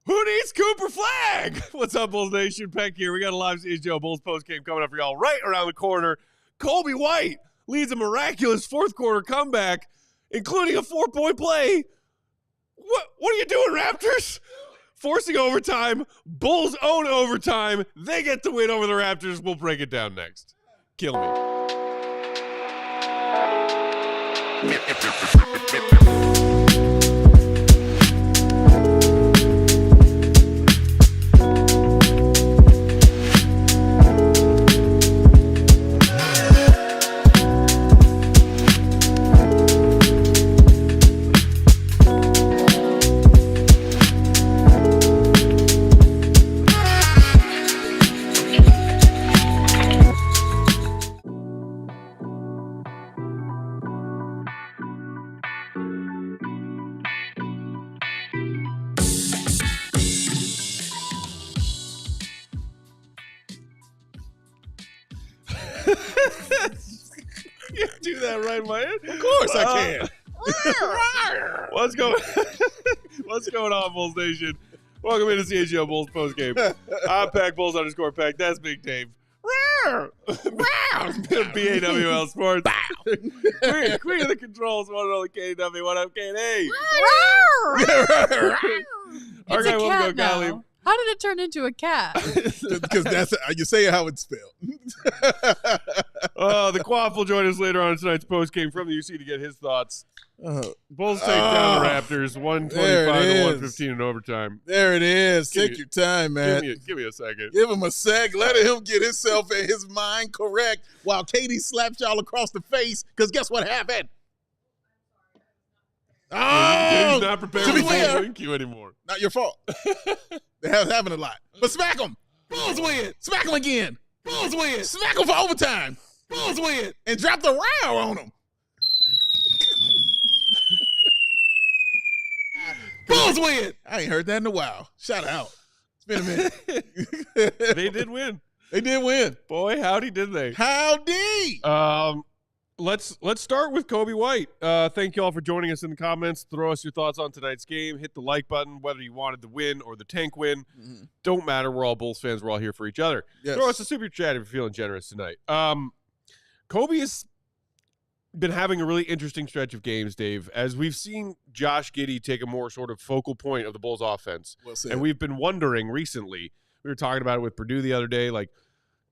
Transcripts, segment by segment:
Who needs Cooper Flag? What's up, Bulls Nation? Peck here. We got a live CHGO Bulls postgame coming up for y'all right around the corner. Coby White leads a miraculous fourth quarter comeback, including a 4-point play. What are you doing, Raptors? Forcing overtime. Bulls own overtime. They get the win over the Raptors. We'll break it down next. Kill me. You do that right, man. Of course I can. What's going on, Bulls Nation? Welcome into CHGO Bulls postgame. I'm Peck, Bulls _Peck. That's Big Dave. BAWL Sports. Queen of the controls. One and only KW. What up, KD? Our guy, Will Gottlieb. How did it turn into a cat? Because that's you say how it's spelled. The Quaff will join us later on in tonight's postgame from the UC to get his thoughts. Bulls take down the Raptors, 125-115 in overtime. There it is. Take your time, man. Give me a second. Give him a sec. Let him get himself and his mind correct while Katie slaps y'all across the face. Because guess what happened? He's not prepared for the thank you anymore. Not your fault. They have happened a lot. But smack him. Bulls win. Smack him again. Bulls win. Smack him for overtime. Bulls win. And drop the row on him. Bulls win. I ain't heard that in a while. Shout out. It's been a minute. They did win. They did win. Boy, howdy did they. Howdy. Let's start with Coby White. Thank you all for joining us in the comments. Throw us your thoughts on tonight's game. Hit the like button, whether you wanted the win or the tank win. Mm-hmm. Don't matter. We're all Bulls fans. We're all here for each other. Yes. Throw us a super chat if you're feeling generous tonight. Coby has been having a really interesting stretch of games, Dave, as we've seen Josh Giddey take a more sort of focal point of the Bulls offense. Well said. And we've been wondering recently, we were talking about it with Purdue the other day, like,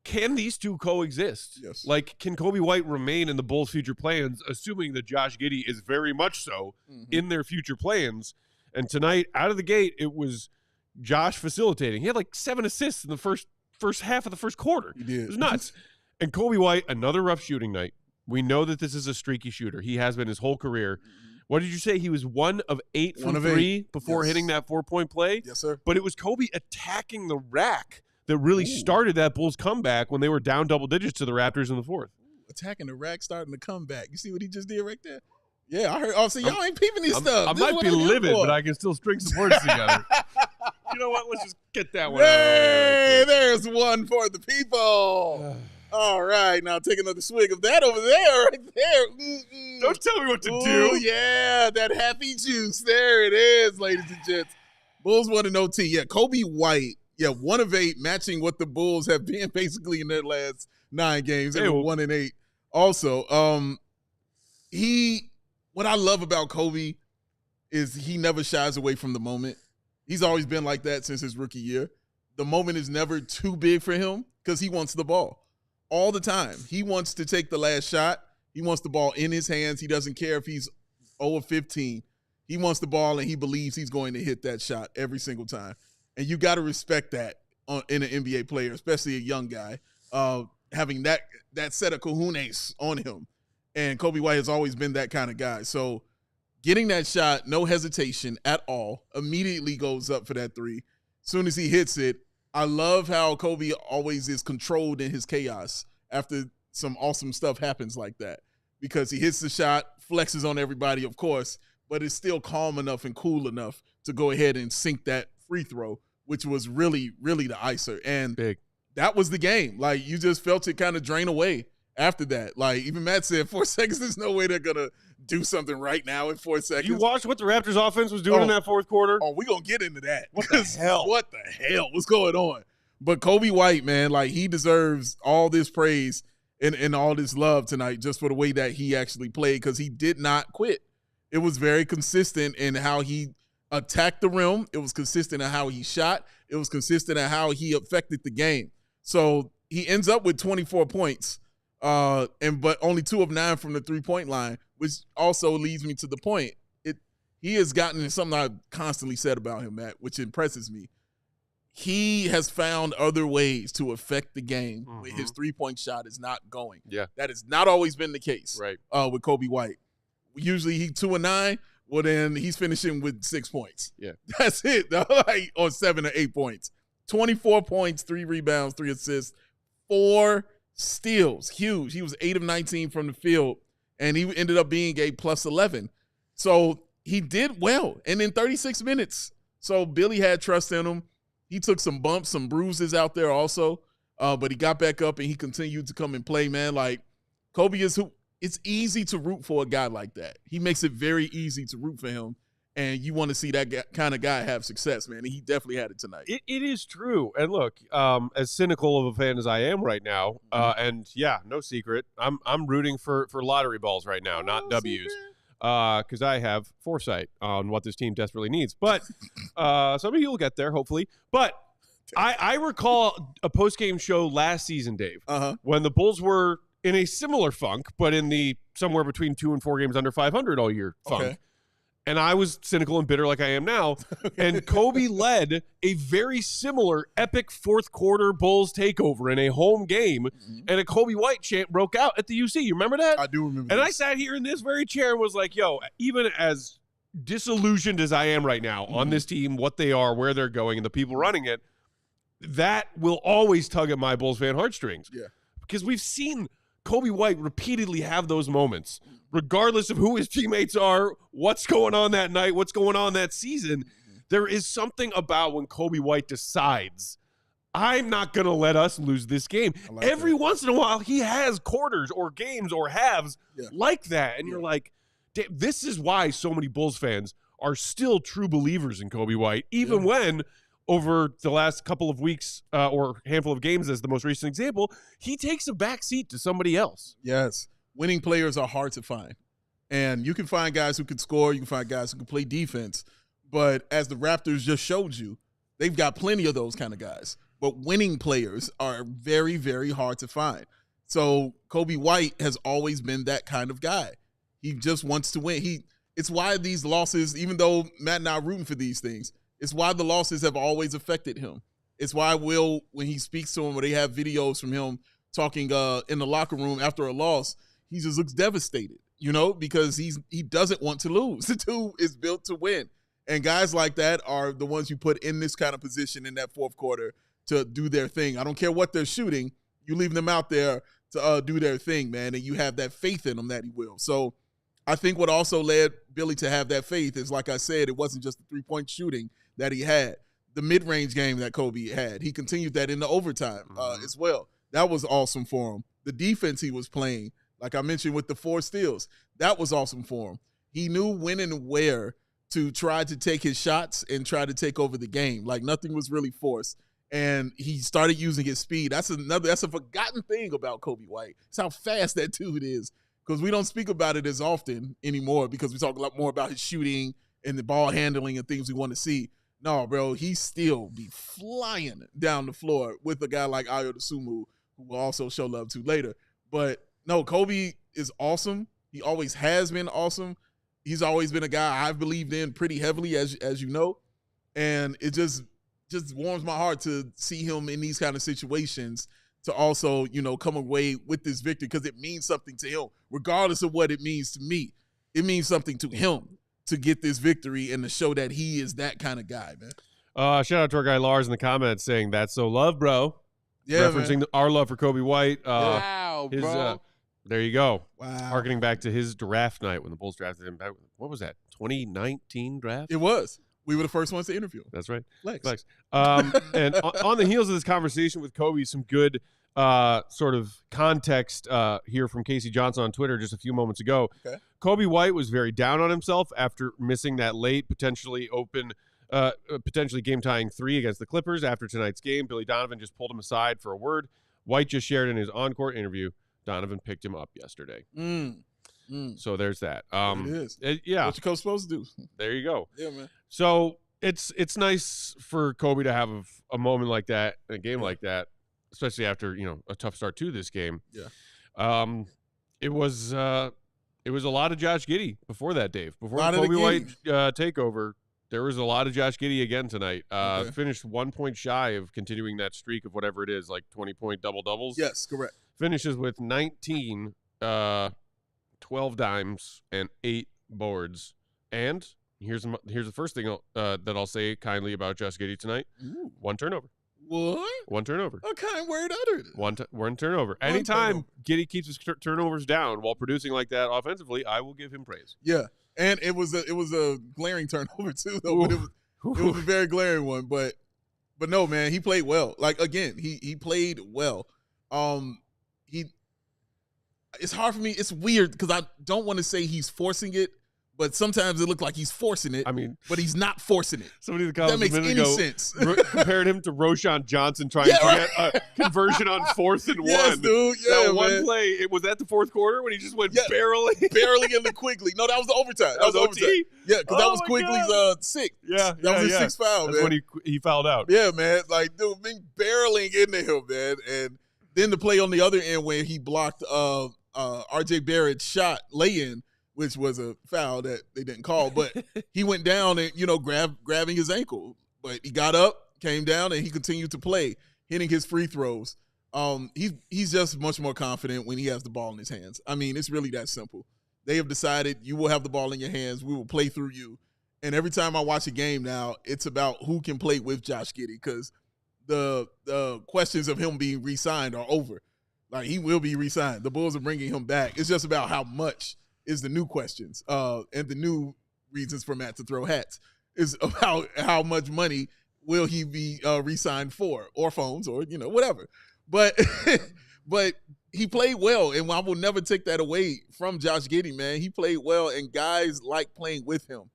can these two coexist? Yes. Like, can Coby White remain in the Bulls' future plans, assuming that Josh Giddey is very much so in their future plans? And tonight, out of the gate, it was Josh facilitating. He had like 7 assists in the first half of the first quarter. He did. It was nuts. And Coby White, another rough shooting night. We know that this is a streaky shooter. He has been his whole career. What did you say? He was 1 of 8 from 3 before hitting that 4-point play? Yes, sir. But it was Coby attacking the rack that really started that Bulls comeback when they were down double digits to the Raptors in the fourth. Attacking the rack, starting the comeback. You see what he just did right there? Yeah, I heard. Oh, so y'all ain't peeping these stuff. I might be livid, but I can still string some words together. You know what? Let's just get that one Hey, out. There's one for the people. All right, now take another swig of that over there, right there. Mm-mm. Don't tell me what to Ooh, do. Yeah, that happy juice. There it is, ladies and gents. Bulls won an OT. Yeah, Coby White. Yeah, 1 of 8, matching what the Bulls have been basically in their last 9 games. They were 1 and 8. Also, what I love about Coby is he never shies away from the moment. He's always been like that since his rookie year. The moment is never too big for him because he wants the ball all the time. He wants to take the last shot. He wants the ball in his hands. He doesn't care if he's 0 of 15. He wants the ball, and he believes he's going to hit that shot every single time. And you got to respect that in an NBA player, especially a young guy, having that set of cojones on him. And Coby White has always been that kind of guy. So getting that shot, no hesitation at all, immediately goes up for that 3. As soon as he hits it, I love how Coby always is controlled in his chaos after some awesome stuff happens like that, because he hits the shot, flexes on everybody, of course, but is still calm enough and cool enough to go ahead and sink that free throw, which was really, really the icer. And that was the game. Like, you just felt it kind of drain away after that. Like, even Matt said, 4 seconds, there's no way they're do something right now in 4 seconds. You watched what the Raptors offense was doing in that fourth quarter? Oh, we're going to get into that. What the hell? What the hell? What's going on? But Coby White, man, like he deserves all this praise and all this love tonight just for the way that he actually played because he did not quit. It was very consistent in how he attacked the rim. It was consistent in how he shot. It was consistent in how he affected the game. So he ends up with 24 points, but only 2 of 9 from the 3-point line, which also leads me to the point. He has gotten something I've constantly said about him, Matt, which impresses me. He has found other ways to affect the game when his 3-point shot is not going. Yeah. That has not always been the case right. With Coby White. Usually he's 2 of 9. Well, then he's finishing with 6 points. Yeah. That's it. Like, or 7 or 8 points. 24 points, 3 rebounds, 3 assists, 4 steals. Huge. He was 8 of 19 from the field, and he ended up being a plus 11. So he did well. And in 36 minutes. So Billy had trust in him. He took some bumps, some bruises out there also, but he got back up and he continued to come and play, man. Like, Coby is who – it's easy to root for a guy like that. He makes it very easy to root for him, and you want to see that kind of guy have success, man, and he definitely had it tonight. It is true. And look, as cynical of a fan as I am right now, and, yeah, no secret, I'm rooting for lottery balls right now, not W's. Because I have foresight on what this team desperately needs. But some of you will get there, hopefully. But I recall a post-game show last season, Dave, when the Bulls were in a similar funk, but in the somewhere between 2 and 4 games under 500 all year funk. Okay. And I was cynical and bitter like I am now. And Coby led a very similar epic fourth quarter Bulls takeover in a home game. And a Coby White chant broke out at the UC. You remember that? I do remember And this. I sat here in this very chair and was like, yo, even as disillusioned as I am right now on this team, what they are, where they're going, and the people running it, that will always tug at my Bulls fan heartstrings. Yeah. Because we've seen Coby White repeatedly have those moments, regardless of who his teammates are, what's going on that night, what's going on that season. There is something about when Coby White decides, I'm not going to let us lose this game. Every once in a while, he has quarters or games or halves like that. And you're like, this is why so many Bulls fans are still true believers in Coby White, even when over the last couple of weeks or handful of games as the most recent example, he takes a back seat to somebody else. Yes. Winning players are hard to find. And you can find guys who can score. You can find guys who can play defense. But as the Raptors just showed you, they've got plenty of those kind of guys. But winning players are very, very hard to find. So Coby White has always been that kind of guy. He just wants to win. It's why these losses, even though Matt and I are rooting for these things, it's why the losses have always affected him. It's why Will, when he speaks to him, or they have videos from him talking in the locker room after a loss, he just looks devastated, because he doesn't want to lose. The dude is built to win. And guys like that are the ones you put in this kind of position in that fourth quarter to do their thing. I don't care what they're shooting. You leave them out there to do their thing, man, and you have that faith in them that he will. So I think what also led Billy to have that faith is, like I said, it wasn't just the three-point shooting that he had. The mid-range game that Coby had, he continued that in the overtime as well. That was awesome for him. The defense he was playing, like I mentioned with the 4 steals, that was awesome for him. He knew when and where to try to take his shots and try to take over the game. Like, nothing was really forced. And he started using his speed. That's a forgotten thing about Coby White. It's how fast that dude is. Because we don't speak about it as often anymore because we talk a lot more about his shooting and the ball handling and things we want to see. No, bro, he still be flying down the floor with a guy like Ayo Dosunmu, who we'll also show love to later. But, no, Coby is awesome. He always has been awesome. He's always been a guy I've believed in pretty heavily, as you know. And it just warms my heart to see him in these kind of situations to also, come away with this victory because it means something to him. Regardless of what it means to me, it means something to him to get this victory and to show that he is that kind of guy, man. Shout out to our guy Lars in the comments saying, "That's so love, bro." Yeah, referencing our love for Coby White. Wow, bro. There you go. Wow. Harkening back to his draft night when the Bulls drafted him. What was that, 2019 draft? It was. we were the first ones to interview him. That's right. Flex. And on the heels of this conversation with Coby, some good sort of context here from Casey Johnson on Twitter just a few moments ago. Okay. Coby White was very down on himself after missing that late, potentially game-tying 3 against the Clippers after tonight's game. Billy Donovan just pulled him aside for a word. White just shared in his on-court interview, Donovan picked him up yesterday. So there's that. It is. Yeah. What your coach supposed to do? There you go. Yeah, man. So it's nice for Coby to have a moment like that, a game like that, especially after, a tough start to this game. Yeah. It was a lot of Josh Giddey before that, Dave. Before the Lot of the Coby White takeover, there was a lot of Josh Giddey again tonight. Finished 1 point shy of continuing that streak of whatever it is, like 20-point double-doubles. Yes, correct. Finishes with 19, 12 dimes, and 8 boards. And here's the first thing that I'll say kindly about Josh Giddey tonight. Ooh. 1 turnover. What? 1 turnover. A kind word uttered. One turnover. Anytime Giddey keeps his turnovers down while producing like that offensively, I will give him praise. Yeah, and it was a glaring turnover too, though. But it was a very glaring one. But no, man, he played well. Like again, he played well. It's hard for me. It's weird because I don't want to say he's forcing it, but sometimes it looked like he's forcing it. I mean, but he's not forcing it. Somebody in the That comments makes a minute any ago sense. compared him to Roshan Johnson trying to get a conversion on 4th and 1. Yes, dude. Yeah, that one man. play, it was at the fourth quarter when he just went barreling into Quigley. No, that was the overtime. That was OT? Overtime. Yeah, because that Oh was my Quigley's God. 6th. Yeah, that was his 6th foul, That's man. when he fouled out. Yeah, man. Like, dude, being barreling into him, man. And then the play on the other end where he blocked RJ Barrett's shot lay-in, which was a foul that they didn't call. But he went down and, grabbing his ankle. But he got up, came down, and he continued to play, hitting his free throws. He's just much more confident when he has the ball in his hands. I mean, it's really that simple. They have decided you will have the ball in your hands. We will play through you. And every time I watch a game now, it's about who can play with Josh Giddey because the questions of him being re-signed are over. Like, he will be re-signed. The Bulls are bringing him back. It's just about how much is the new questions and the new reasons for Matt to throw hats is about how much money will he be re-signed for, or phones, or, whatever. But but he played well, and I will never take that away from Josh Giddey, man. He played well, and guys like playing with him.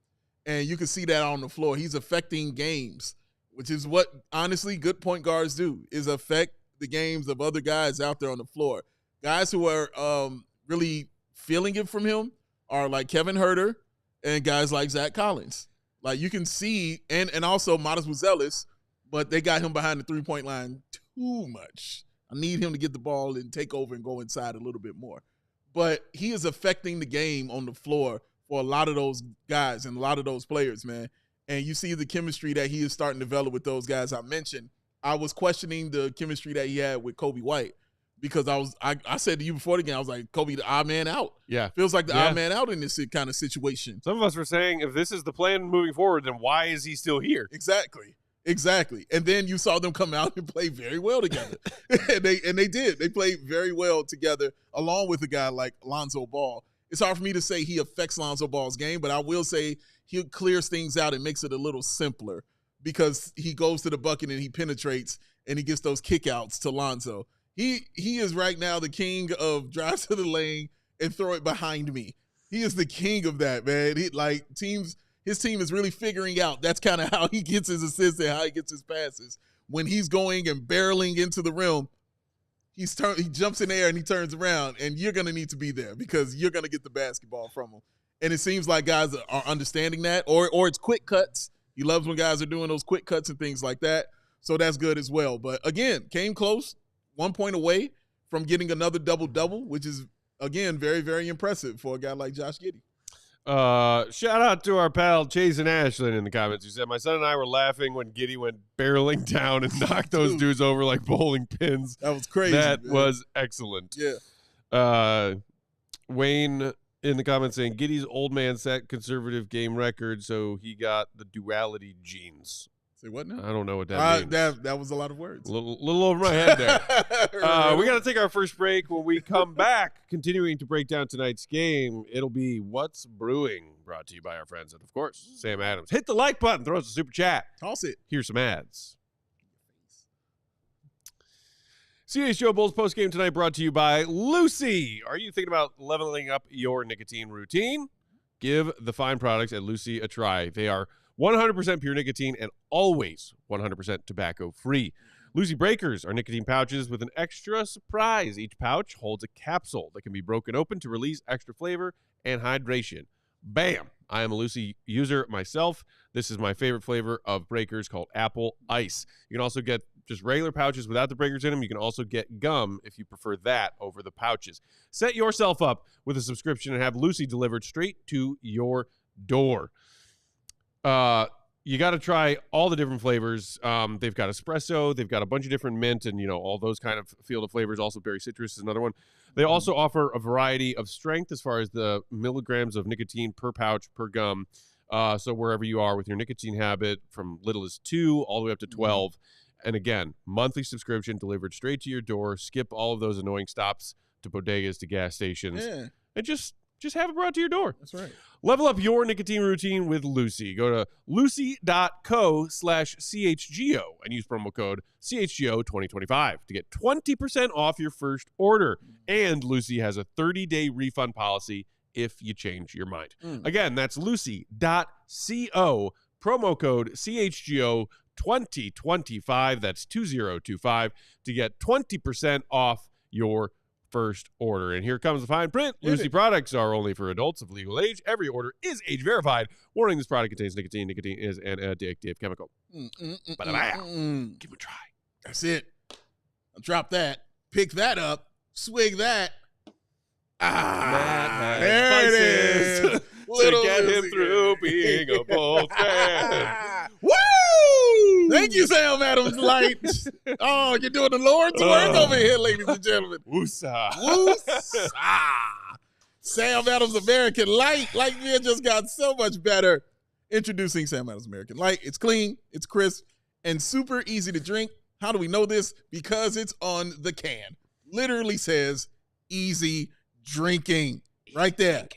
And you can see that on the floor. He's affecting games, which is what, honestly, good point guards do, is affect the games of other guys out there on the floor. Guys who are really feeling it from him are like Kevin Huerter and guys like Zack Collins. Like, you can see, and also Modest was zealous, but they got him behind the three-point line too much. I need him to get the ball and take over and go inside a little bit more. But he is affecting the game on the floor for a lot of those guys and a lot of those players, man. And you see the chemistry that he is starting to develop with those guys I mentioned. I was questioning the chemistry that he had with Coby White because I said to you before the game, I was like, Coby, the odd man out. Yeah. Feels like the odd man out in this kind of situation. Some of us were saying, if this is the plan moving forward, then why is he still here? Exactly. And then you saw them come out and play very well together. and they did. They played very well together, along with a guy like Lonzo Ball. It's hard for me to say he affects Lonzo Ball's game, but I will say he clears things out and makes it a little simpler because he goes to the bucket and he penetrates and he gets those kickouts to Lonzo. He is right now the king of drive to the lane and throw it behind me. He is the king of that, man. His team is really figuring out that's kind of how he gets his assists and how he gets his passes. When he's going and barreling into the rim, he jumps in the air and he turns around, and you're going to need to be there because you're going to get the basketball from him. And it seems like guys are understanding that, or it's quick cuts. He loves when guys are doing those quick cuts and things like that. So that's good as well. But again, came close, 1 point away from getting another double-double, which is, again, very, very impressive for a guy like Josh Giddey. Shout out to our pal Chase and Ashlyn in the comments who said, my son and I were laughing when Giddey went barreling down and knocked those dudes over like bowling pins. That was crazy. That man. was excellent. Yeah. Wayne in the comments saying Giddey's old man set conservative game record, so he got the duality genes. Say what now? I don't know what that means. That was a lot of words. A little over my head there. We got to take our first break. When we come back, continuing to break down tonight's game, it'll be What's Brewing, brought to you by our friends and, of course, Sam Adams. Hit the like button. Throw us a super chat. Toss it. Here's some ads. CHGO Bulls postgame tonight brought to you by Lucy. Are you thinking about leveling up your nicotine routine? Give the fine products at Lucy a try. They are 100% pure nicotine and always 100% tobacco-free. Lucy Breakers are nicotine pouches with an extra surprise. Each pouch holds a capsule that can be broken open to release extra flavor and hydration. Bam! I am a Lucy user myself. This is my favorite flavor of Breakers, called Apple Ice. You can also get just regular pouches without the breakers in them. You can also get gum if you prefer that over the pouches. Set yourself up with a subscription and have Lucy delivered straight to your door. You got to try all the different flavors. They've got espresso. They've got a bunch of different mint and, all those kind of field of flavors. Also, berry citrus is another one. They also offer a variety of strength as far as the milligrams of nicotine per pouch per gum. So wherever you are with your nicotine habit, from little as 2 all the way up to 12. And again, monthly subscription delivered straight to your door. Skip all of those annoying stops to bodegas, to gas stations, and just have it brought to your door. That's right. Level up your nicotine routine with Lucy. Go to lucy.co/CHGO and use promo code CHGO2025 to get 20% off your first order. And Lucy has a 30-day refund policy if you change your mind. Again, that's lucy.co, promo code CHGO2025. That's 2025 to get 20% off your first order. And here comes the fine print. Lucy products are only for adults of legal age. Every order is age verified. Warning, this product contains nicotine. Nicotine is an addictive chemical. Give it a try. That's it. I'll drop that. Pick that up. Swig that. There it is. To get him through being a Bulls fan. Woo! Thank you, Sam Adams Light. Oh, you're doing the Lord's work over here, ladies and gentlemen. Woosa. Woosa. Sam Adams American Light. Light beer just got so much better. Introducing Sam Adams American Light. It's clean, it's crisp, and super easy to drink. How do we know this? Because it's on the can. Literally says easy drinking right there.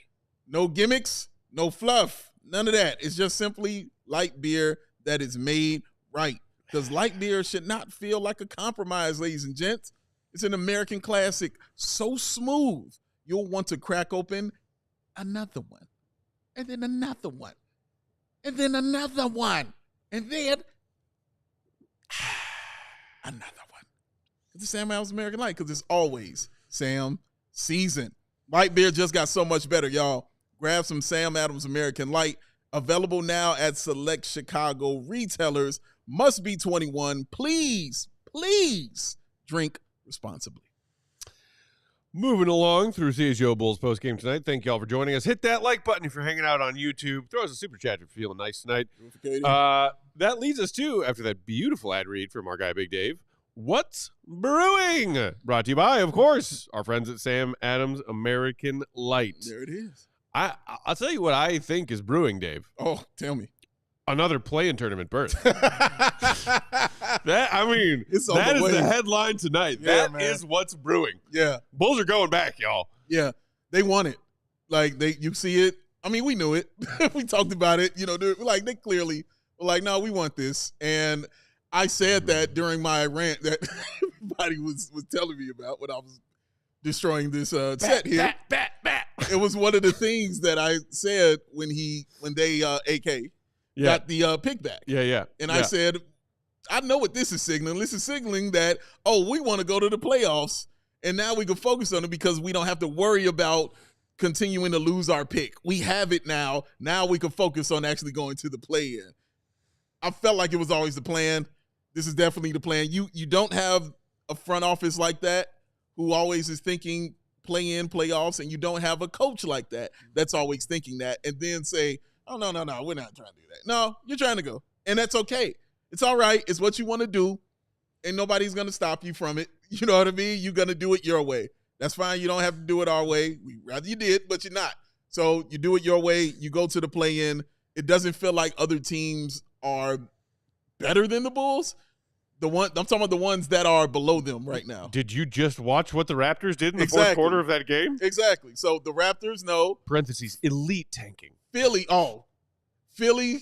No gimmicks, no fluff, none of that. It's just simply light beer that is made right. Because light beer should not feel like a compromise, ladies and gents. It's an American classic, so smooth, you'll want to crack open another one, and then another one, and then another one, and then another one. It's the Sam Adams American Light, because it's always Sam season. Light beer just got so much better, y'all. Grab some Sam Adams American Light. Available now at select Chicago retailers. Must be 21. Please, please drink responsibly. Moving along through CHGO Bulls postgame tonight. Thank you all for joining us. Hit that like button if you're hanging out on YouTube. Throw us a super chat if you're feeling nice tonight. That leads us to, after that beautiful ad read from our guy Big Dave, What's Brewing? Brought to you by, of course, our friends at Sam Adams American Light. There it is. I'll tell you what I think is brewing, Dave. Oh, tell me. Another play-in tournament berth. It's that is the headline tonight. Yeah, that is what's brewing. Yeah. Bulls are going back, y'all. Yeah. They want it. You see it. I mean, we knew it. We talked about it. They clearly were like, no, we want this. And I said that during my rant that everybody was telling me about when I was destroying this set here. It was one of the things that I said when they AK got the pick back. Yeah. And I said, I know what this is signaling. This is signaling that, we want to go to the playoffs, and now we can focus on it because we don't have to worry about continuing to lose our pick. We have it now. Now we can focus on actually going to the play-in. I felt like it was always the plan. This is definitely the plan. You don't have a front office like that who always is thinking play-in, playoffs, and you don't have a coach like that that's always thinking that, and then say, oh, no, we're not trying to do that. No, you're trying to go, and that's okay. It's all right. It's what you want to do, and nobody's going to stop you from it. You know what I mean? You're going to do it your way. That's fine. You don't have to do it our way. We'd rather you did, but you're not. So you do it your way. You go to the play-in. It doesn't feel like other teams are better than the Bulls. I'm talking about the ones that are below them right now. Did you just watch what the Raptors did in the fourth quarter of that game? Exactly. So the Raptors, no. Parentheses, elite tanking. Philly,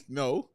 no.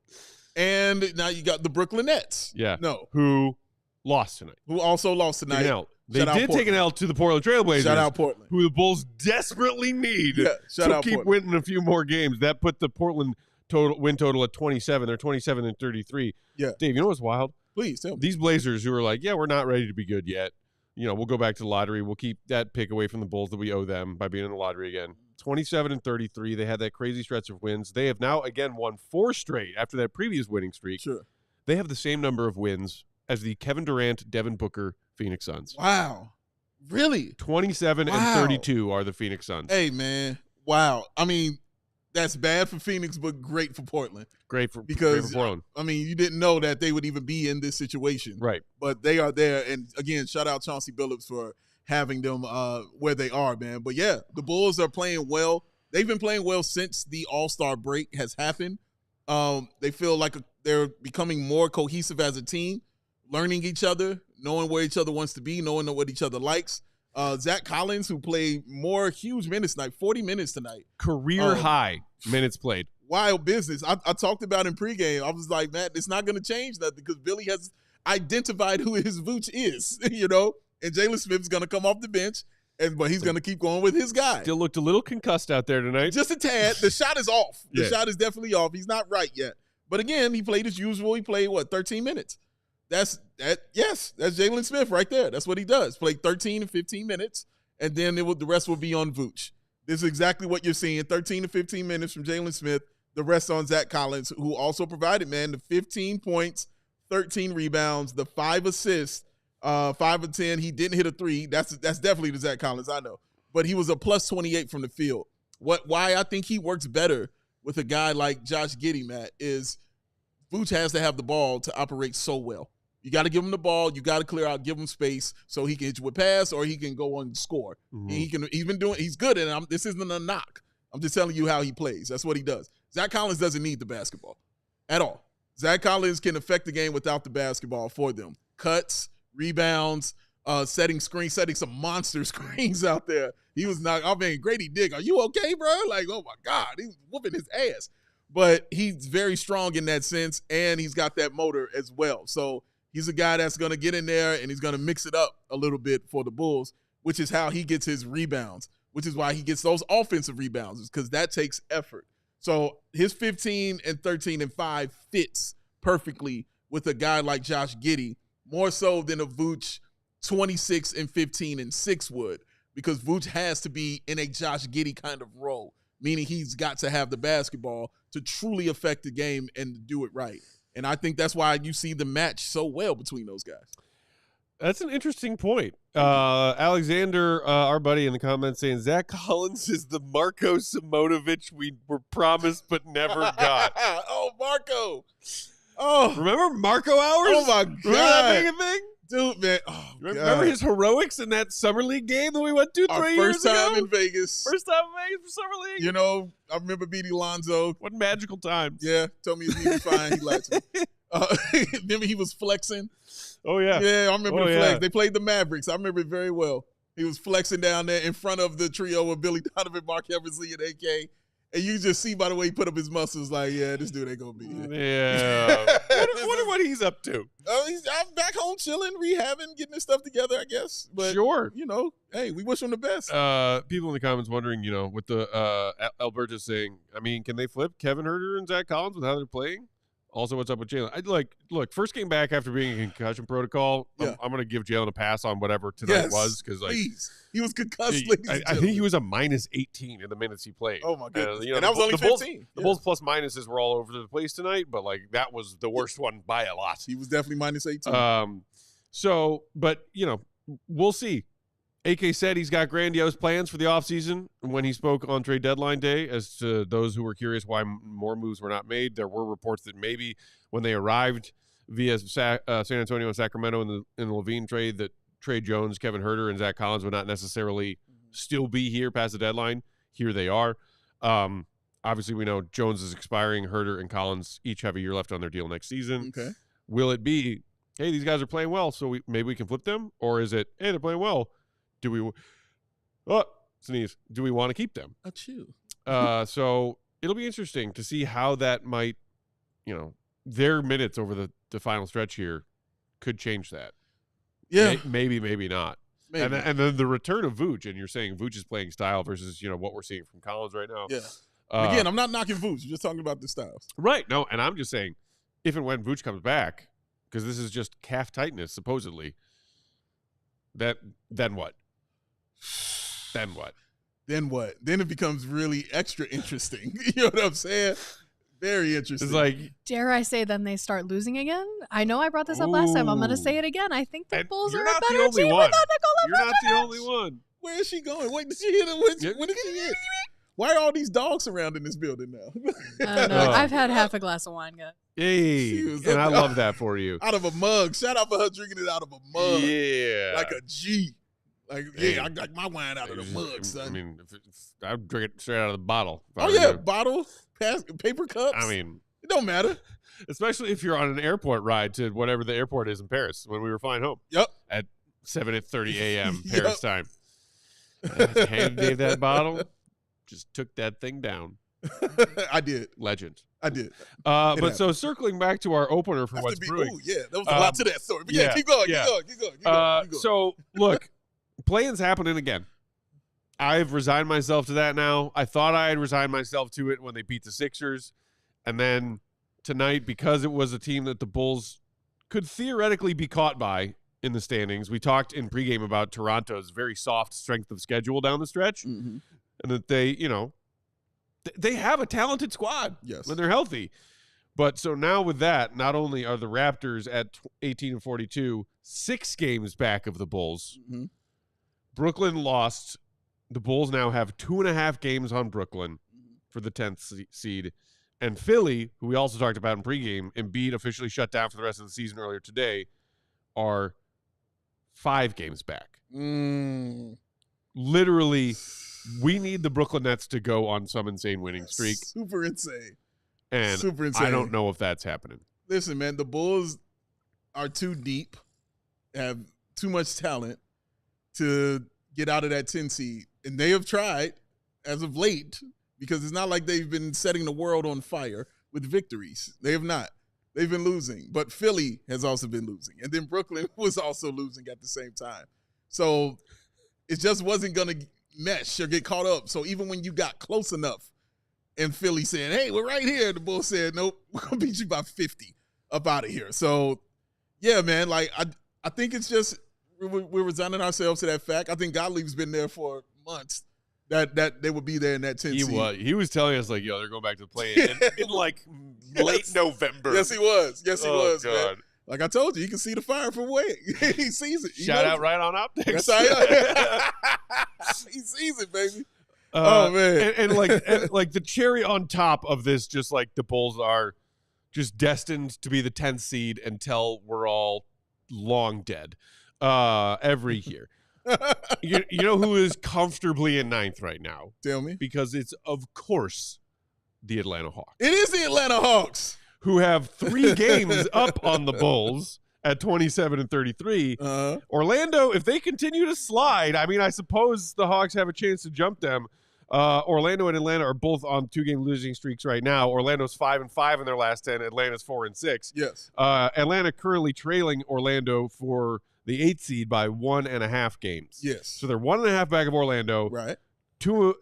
And now you got the Brooklyn Nets. Yeah. No. Who lost tonight. Who also lost tonight. They did take an L to the Portland Trailblazers. Shout out Portland. Who the Bulls desperately need to keep winning a few more games. That put the Portland win total at 27. They're 27-33. Yeah. Dave, you know what's wild? Please tell me. These Blazers who are like, yeah, we're not ready to be good yet. We'll go back to the lottery. We'll keep that pick away from the Bulls that we owe them by being in the lottery again. 27-33. They had that crazy stretch of wins. They have now, again, won 4 straight after that previous winning streak. Sure. They have the same number of wins as the Kevin Durant, Devin Booker Phoenix Suns. Wow. Really? 27-32 are the Phoenix Suns. Hey, man. Wow. I mean, that's bad for Phoenix, but great for Portland. Great for Portland. I mean, you didn't know that they would even be in this situation. Right. But they are there. And, again, shout out Chauncey Billups for having them where they are, man. But, yeah, the Bulls are playing well. They've been playing well since the All-Star break has happened. They feel like they're becoming more cohesive as a team, learning each other, knowing where each other wants to be, knowing what each other likes. Zack Collins, who played more huge minutes tonight, 40 minutes tonight. Career high minutes played. Wild business. I talked about in pregame. I was like, man, it's not going to change nothing because Billy has identified who his Vooch is, and Jalen Smith's going to come off the bench, but he's going to keep going with his guy. Still looked a little concussed out there tonight. Just a tad. The shot is off. The shot is definitely off. He's not right yet. But again, he played as usual. He played, 13 minutes? That's Jalen Smith right there. That's what he does. Played 13 and 15 minutes, and then the rest will be on Vooch. This is exactly what you're seeing, 13 to 15 minutes from Jalen Smith, the rest on Zack Collins, who also provided, man, the 15 points, 13 rebounds, the 5 assists, 5 of 10. He didn't hit a 3. That's definitely the Zack Collins I know. But he was a plus 28 from the field. Why I think he works better with a guy like Josh Giddey, Matt, is Vooch has to have the ball to operate so well. You got to give him the ball. You got to clear out, give him space so he can hit you with pass or he can go on and score. Mm-hmm. He's good at it. This isn't a knock. I'm just telling you how he plays. That's what he does. Zack Collins doesn't need the basketball at all. Zack Collins can affect the game without the basketball for them. Cuts, rebounds, setting some monster screens out there. He was not, Grady Dick, are you okay, bro? Like, oh my God, he's whooping his ass. But he's very strong in that sense, and he's got that motor as well. So he's a guy that's going to get in there, and he's going to mix it up a little bit for the Bulls, which is how he gets his rebounds, which is why he gets those offensive rebounds, because that takes effort. So his 15 and 13 and 5 fits perfectly with a guy like Josh Giddey, more so than a Vooch 26 and 15 and 6 would, because Vooch has to be in a Josh Giddey kind of role, meaning he's got to have the basketball to truly affect the game and do it right. And I think that's why you see the match so well between those guys. That's an interesting point. Alexander, our buddy in the comments, saying Zack Collins is the Marko Simonovic we were promised but never got. Oh, Marko. Oh. Remember Marko hours? Oh, my God. Remember that being a thing? Dude, man. Oh, remember his heroics in that Summer League game that we went to 3 years ago? First time in Vegas. First time in Vegas for Summer League. I remember beating Lonzo. What magical times. Yeah, told me he was fine. He liked me. Remember he was flexing? Oh, yeah. Yeah, I remember the flex. They played the Mavericks. I remember it very well. He was flexing down there in front of the trio of Billy Donovan, Mark Eversley, and AK. And you just see by the way he put up his muscles, like, yeah, this dude ain't going to be here. Yeah. wonder what he's up to. I'm back home chilling, rehabbing, getting his stuff together, I guess. But, sure. Hey, we wish him the best. People in the comments wondering, with the Alberta saying, can they flip Kevin Huerter and Zack Collins with how they're playing? Also, what's up with Jalen? Look, first game back after being in concussion protocol, I'm going to give Jalen a pass on whatever tonight was. Because please. He was concussed, I think he was a minus 18 in the minutes he played. Oh, my goodness. And that was only 15. The Bulls plus minuses were all over the place tonight, but, that was the worst one by a lot. He was definitely minus 18. But, we'll see. AK said he's got grandiose plans for the offseason. When he spoke on trade deadline day, as to those who were curious why more moves were not made, there were reports that maybe when they arrived via San Antonio and Sacramento in the Levine trade, that Trey Jones, Kevin Huerter, and Zack Collins would not necessarily still be here past the deadline. Here they are. Obviously, we know Jones is expiring. Huerter and Collins each have a year left on their deal next season. Okay. will it be, hey, these guys are playing well, so maybe we can flip them? Or is it, hey, they're playing well. Do we want to keep them? So it'll be interesting to see how that might, their minutes over the final stretch here could change that. Yeah. Maybe not. Maybe. And then the return of Vooch, and you're saying Vooch is playing style versus, what we're seeing from Collins right now. Yeah. Again, I'm not knocking Vooch. I'm just talking about the styles. Right. No, and I'm just saying, if and when Vooch comes back, because this is just calf tightness, supposedly, then what? Then what? Then what? Then it becomes really extra interesting. You know what I'm saying? Very interesting. It's like, dare I say, then they start losing again? I know I brought this up last time. I'm going to say it again. I think the Bulls are a better team without Nikola You're not the only one. Where is she going? Wait, did she hit it? When did she hit? Why are all these dogs surrounding this building now? I don't know. I've had half a glass of wine, guys. Hey, and I love that for you. Out of a mug. Shout out for her drinking it out of a mug. Yeah. Like a G. Like, hey, I got my wine out of the mug, son. I mean, I would drink it straight out of the bottle. Oh, yeah. Bottle, paper cups. I mean, it don't matter. Especially if you're on an airport ride to whatever the airport is in Paris when we were flying home. Yep. At 7:30 a.m. Paris time. I handed Dave that bottle. Just took that thing down. I did. Legend. I did. But so circling back to our opener for what's brewing. Ooh, yeah, there was a lot to that story. But keep going. Keep going. So look, play-in's happening again. I've resigned myself to that now. I thought I had resigned myself to it when they beat the Sixers. And then tonight, because it was a team that the Bulls could theoretically be caught by in the standings, we talked in pregame about Toronto's very soft strength of schedule down the stretch. Mm-hmm. And that they, they have a talented squad when they're healthy. But so now with that, not only are the Raptors at 18-42, 6 games back of the Bulls. Mm-hmm. Brooklyn lost. The Bulls now have 2.5 games on Brooklyn for the 10th seed. And Philly, who we also talked about in pregame, Embiid officially shut down for the rest of the season earlier today, are 5 games back. Literally, we need the Brooklyn Nets to go on some insane winning streak. Super insane. And super insane. I don't know if that's happening. Listen, man, the Bulls are too deep, have too much talent to get out of that 10 seed. And they have tried as of late, because it's not like they've been setting the world on fire with victories. They have not. They've been losing. But Philly has also been losing. And then Brooklyn was also losing at the same time. So it just wasn't going to mesh or get caught up. So even when you got close enough and Philly said, hey, we're right here, the Bulls said, nope, we're going to beat you by 50 up out of here. So, yeah, man, like I think it's just we're resigning ourselves to that fact. I think Gottlieb's been there for months. That they would be there in that 10 seed. He was telling us, like, yo, they're going back to the play-in in like late November. Yes, he was. Yes, he was, God. man. Like I told you, he can see the fire from away. He sees it. Shout out right on optics. That's how he sees it, baby. Oh, man. And like the cherry on top of this, just like the Bulls are just destined to be the 10th seed until we're all long dead every year. You know who is comfortably in 9th right now? Tell me. Because it's, of course, the Atlanta Hawks. It is the Atlanta Hawks. Who have 3 games up on the Bulls at 27-33. Orlando, if they continue to slide, I mean, I suppose the Hawks have a chance to jump them. Orlando and Atlanta are both on 2-game losing streaks right now. Orlando's 5-5 in their last 10. Atlanta's 4-6. Yes. Atlanta currently trailing Orlando for the 8th seed by 1.5 games. Yes. So they're 1.5 back of Orlando. Right. 3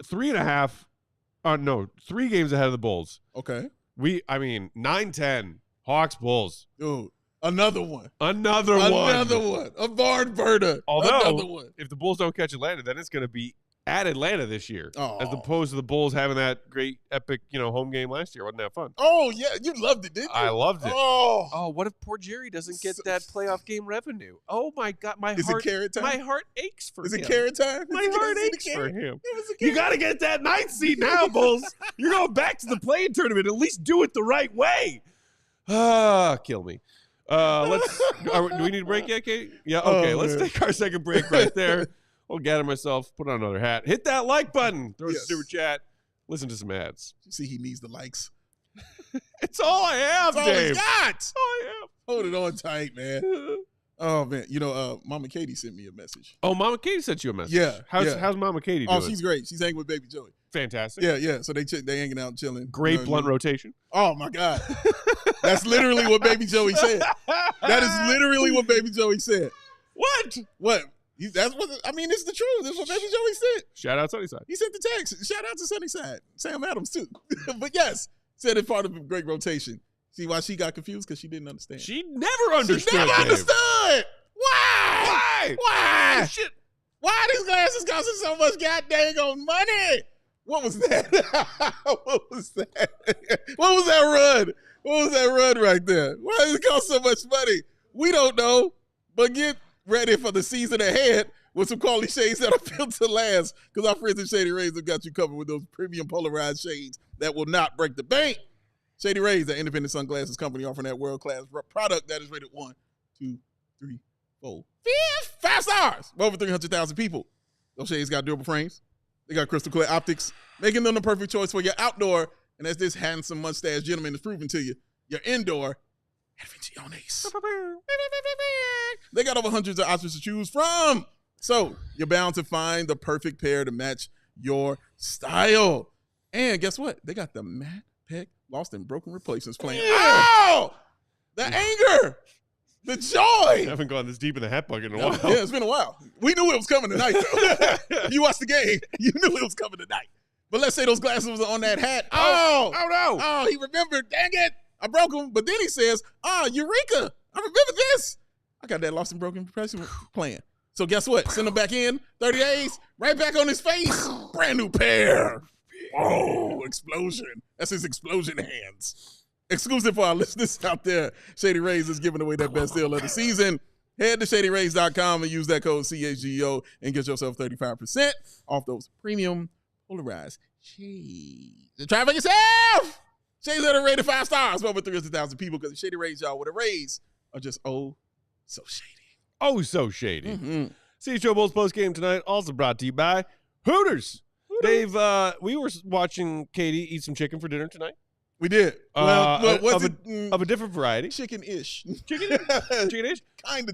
games ahead of the Bulls. Okay. 9-10. Hawks, Bulls. Dude, another one. Another one. A barn burner. Although, if the Bulls don't catch Atlanta, then it's going to be at Atlanta this year, as opposed to the Bulls having that great, epic, home game last year. Wasn't that fun? Oh, yeah. You loved it, didn't you? I loved it. Oh, what if poor Jerry doesn't get that playoff game revenue? Oh, my God. Is it carrot time? My heart aches for him. Is it carrot time? My heart aches for him. You got to get that 9th seed now, Bulls. You're going back to the play-in tournament. At least do it the right way. Kill me. Do we need a break yet, Kate? Yeah, okay. Let's take our second break right there. I'll gather myself, put on another hat, hit that like button, throw us a super chat, listen to some ads. You see, he needs the likes. It's all I have, That's all Dave. he's got. That's all I have. Hold it on tight, man. Oh, man. Mama Katie sent me a message. Oh, Mama Katie sent you a message. Yeah. How's Mama Katie doing? Oh, she's great. She's hanging with baby Joey. Fantastic. Yeah. So they hanging out and chilling. Great blunt rotation. Oh, my God. That's literally what baby Joey said. That is literally what baby Joey said. What? That's what it's the truth. That's what baby Joey said. Shout out Sunnyside. He sent the text. Shout out to Sunnyside. Sam Adams, too. But yes, said it's part of a great rotation. See why she got confused? Because she didn't understand. She never understood. She never understood. Why? Oh, shit. Why these glasses costing so much goddamn on money? What was that? What was that? What was that run? What was that run right there? Why does it cost so much money? We don't know. But get ready for the season ahead with some quality shades that are built to last, because our friends at Shady Rays have got you covered with those premium polarized shades that will not break the bank. Shady Rays, the independent sunglasses company offering that world-class product that is rated 1, 2, 3, 4, 5 stars for over 300,000 people. Those shades got durable frames. They got crystal clear optics, making them the perfect choice for your outdoor, and as this handsome mustache gentleman is proving to you, your indoor adventiones. They got over hundreds of options to choose from. So you're bound to find the perfect pair to match your style. And guess what? They got the Matte Peck Lost and Broken Replacements playing. Oh! The anger! The joy! I haven't gone this deep in the hat bucket in a while. Yeah, it's been a while. We knew it was coming tonight, though. You watched the game. You knew it was coming tonight. But let's say those glasses was on that hat. Oh no. Oh, he remembered. Dang it. I broke them. But then he says, Eureka. I remember this. I got that Lost and Broken Replacement playing. So guess what? Send him back in. 30 days. Right back on his face. Brand new pair. Oh, explosion. That's his explosion hands. Exclusive for our listeners out there. Shady Rays is giving away that best deal of the season. Head to shadyrays.com and use that code CHGO and get yourself 35% off those premium polarized shades. And try it for yourself. Shades that are rated 5 stars for over 300,000 people, because the Shady Rays, y'all, with the Rays are just so shady. Oh, so shady. Mm-hmm. CHGO Bulls postgame tonight, also brought to you by Hooters. Dave, we were watching Katie eat some chicken for dinner tonight. We did. Of a different variety. Chicken-ish. Chicken-ish? Kind of chicken.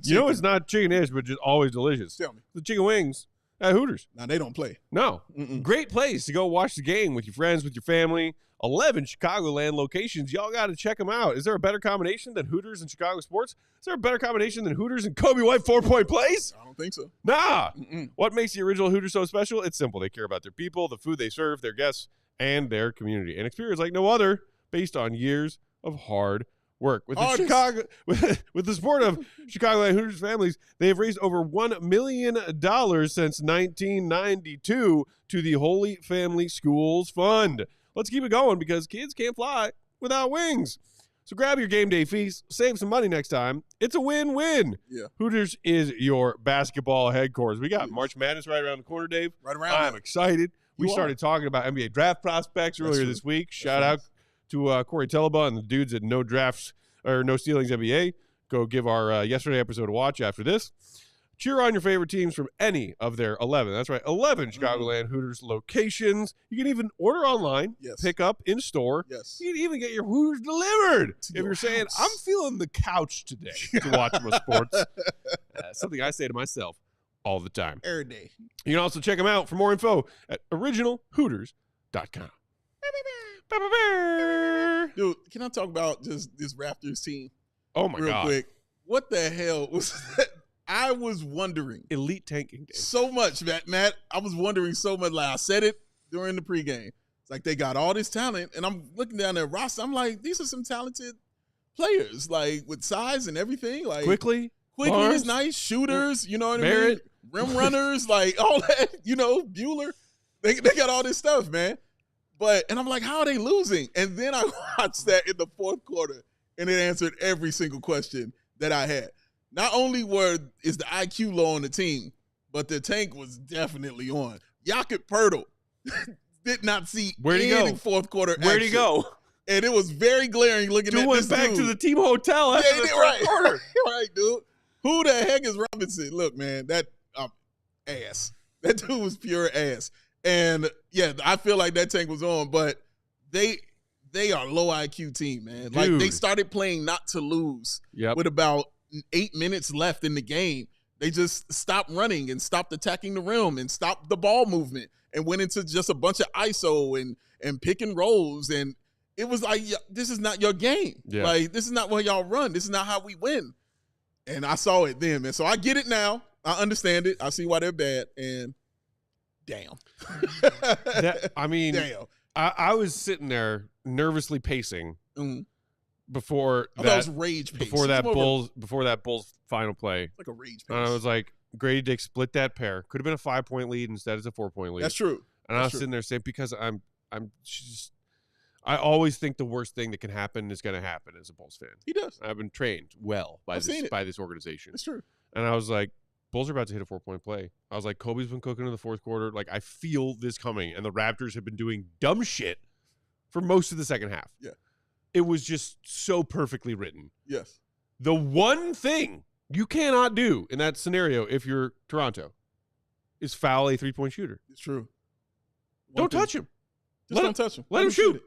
You know it's not chicken-ish, but just always delicious. Tell me. The chicken wings at Hooters. Now, they don't play. No. Mm-mm. Great place to go watch the game with your friends, with your family. 11 Chicagoland locations. Y'all got to check them out. Is there a better combination than Hooters and Chicago sports? Is there a better combination than Hooters and Coby White 4-point plays? I don't think so. Nah. Mm-mm. What makes the original Hooters so special? It's simple. They care about their people, the food they serve, their guests, and their community. An experience like no other, based on years of hard work. With the support of Chicagoland Hooters families, they have raised over $1 million since 1992 to the Holy Family Schools Fund. Let's keep it going, because kids can't fly without wings. So grab your game day feast, save some money next time. It's a win-win. Yeah. Hooters is your basketball headquarters. We got March Madness right around the corner, Dave. Right around. I'm excited. We started talking about NBA draft prospects earlier this week. Shout out to Corey Teleba and the dudes at No Drafts or No Stealings NBA. Go give our yesterday episode a watch after this. Cheer on your favorite teams from any of their 11. That's right, 11 Chicagoland Hooters locations. You can even order online, pick up in store. Yes. You can even get your Hooters delivered. If you're saying, I'm feeling the couch today to watch my sports. Something I say to myself all the time. Every day. You can also check them out for more info at originalhooters.com. Dude, can I talk about just this Raptors team? Oh, my God. Real quick. What the hell was that? I was wondering. Elite tanking game. So much, Matt. I was wondering so much. Like, I said it during the pregame. It's like they got all this talent, and I'm looking down their roster. I'm like, these are some talented players, like with size and everything. Like Quickly is nice. Shooters, you know what Barrett. I mean? Rim runners, like all that, Bueller. They got all this stuff, man. And I'm like, how are they losing? And then I watched that in the fourth quarter, and it answered every single question that I had. Not only is the IQ low on the team, but the tank was definitely on. Jakob Poeltl did not see any fourth quarter action. Where'd he go? And it was very glaring looking at this went back to the team hotel after the fourth quarter. Right, dude. Who the heck is Robinson? Look, man, that ass. That dude was pure ass. And, yeah, I feel like that tank was on, but they they are a low IQ team, man. Dude. Like, they started playing not to lose with about 8 minutes left in the game. They just stopped running and stopped attacking the rim and stopped the ball movement and went into just a bunch of ISO and pick and rolls. And it was like, this is not your game. Yeah. Like, this is not what y'all run. This is not how we win. And I saw it then, man. So I get it now. I understand it. I see why they're bad. And damn. Damn. I was sitting there nervously pacing before that was rage pace. before that Bulls final play. It's like a rage pace. And I was like, Grady Dick split that pair. Could have been a 5-point lead. Instead, it's a 4-point lead. That's true. And I was sitting there saying, because I always think the worst thing that can happen is going to happen as a Bulls fan. He does. I've been trained well by this organization. That's true. And I was like, Bulls are about to hit a 4-point play. I was like, Kobe's been cooking in the fourth quarter. Like, I feel this coming. And the Raptors have been doing dumb shit for most of the second half. Yeah. It was just so perfectly written. Yes. The one thing you cannot do in that scenario, if you're Toronto, is foul a 3-point shooter. It's true. Don't touch him. Don't touch him. Let him shoot.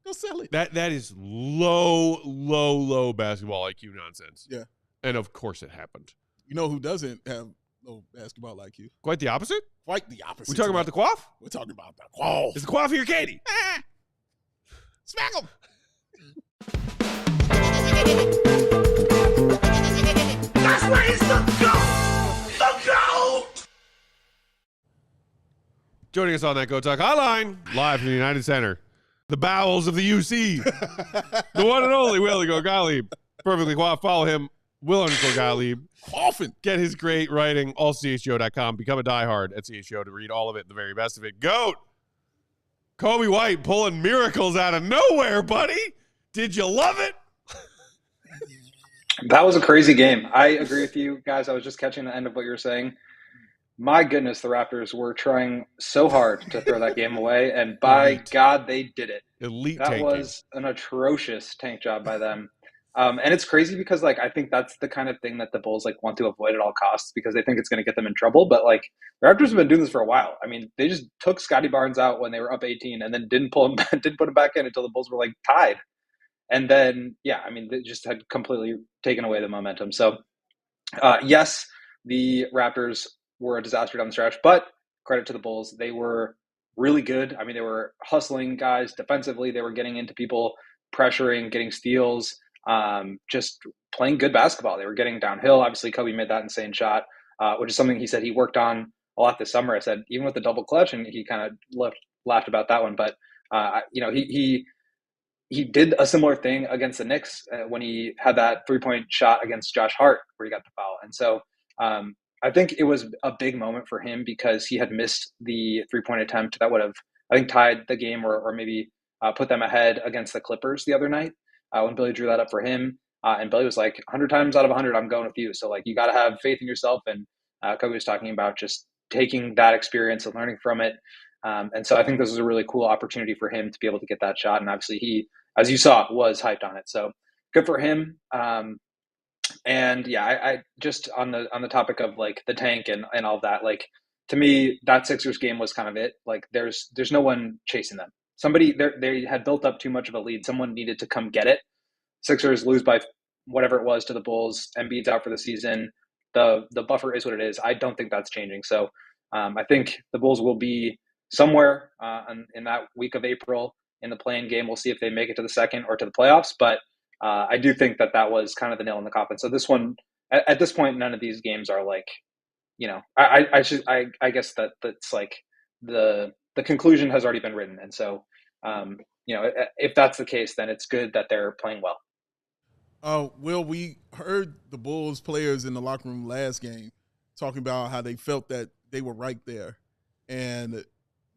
Go sell it. That is low basketball IQ nonsense. Yeah. And of course it happened. You know who doesn't have low basketball IQ? Quite the opposite? Quite the opposite. We talking about the quaff? We're talking about the quaff. Is the quaff here, Katie? Smack him. That's where he's the GOAT! The GOAT! Joining us on that Go Talk Hotline, live from the United Center, the bowels of the UC, the one and only Will Gottlieb. Perfectly quaff. Follow him, Will Gottlieb. Often. Get his great writing, allchgo.com. Become a diehard at CHGO to read all of it, the very best of it. Goat! Coby White pulling miracles out of nowhere, buddy. Did you love it? That was a crazy game. I agree with you guys. I was just catching the end of what you were saying. My goodness, the Raptors were trying so hard to throw that game away, and by God, they did it. Elite That tanking. was an atrocious tank job by them. And it's crazy because, like, I think that's the kind of thing that the Bulls, like, want to avoid at all costs because they think it's going to get them in trouble. But, like, the Raptors have been doing this for a while. I mean, they just took Scotty Barnes out when they were up 18 and then didn't put him back in until the Bulls were, like, tied. And then, yeah, I mean, they just had completely taken away the momentum. So, yes, the Raptors were a disaster down the stretch, but credit to the Bulls. They were really good. I mean, they were hustling guys defensively. They were getting into people, pressuring, getting steals, just playing good basketball. They were getting downhill. Obviously, Kobe made that insane shot, which is something he said he worked on a lot this summer. I said, even with the double clutch, and he kind of laughed about that one. But, you know, he did a similar thing against the Knicks when he had that 3-point shot against Josh Hart where he got the foul. And so I think it was a big moment for him because he had missed the 3-point attempt that would have, I think, tied the game or maybe put them ahead against the Clippers the other night when Billy drew that up for him. And Billy was like, 100 times out of 100, I'm going with you. So, like, you got to have faith in yourself. And Kobe was talking about just taking that experience and learning from it. And so I think this was a really cool opportunity for him to be able to get that shot. And obviously he, as you saw, was hyped on it. So good for him. And yeah, I just on the topic of like the tank and all of that, like, to me, that Sixers game was kind of it. Like there's no one chasing them. They had built up too much of a lead. Someone needed to come get it. Sixers lose by whatever it was to the Bulls. Embiid's out for the season. The buffer is what it is. I don't think that's changing. So I think the Bulls will be somewhere in that week of April in the play-in game. We'll see if they make it to the second or to the playoffs. But I do think that was kind of the nail in the coffin. So this one, at this point, none of these games are like, you know, I guess that's like the conclusion has already been written. And so, you know, if that's the case, then it's good that they're playing well. Will, we heard the Bulls players in the locker room last game talking about how they felt that they were right there and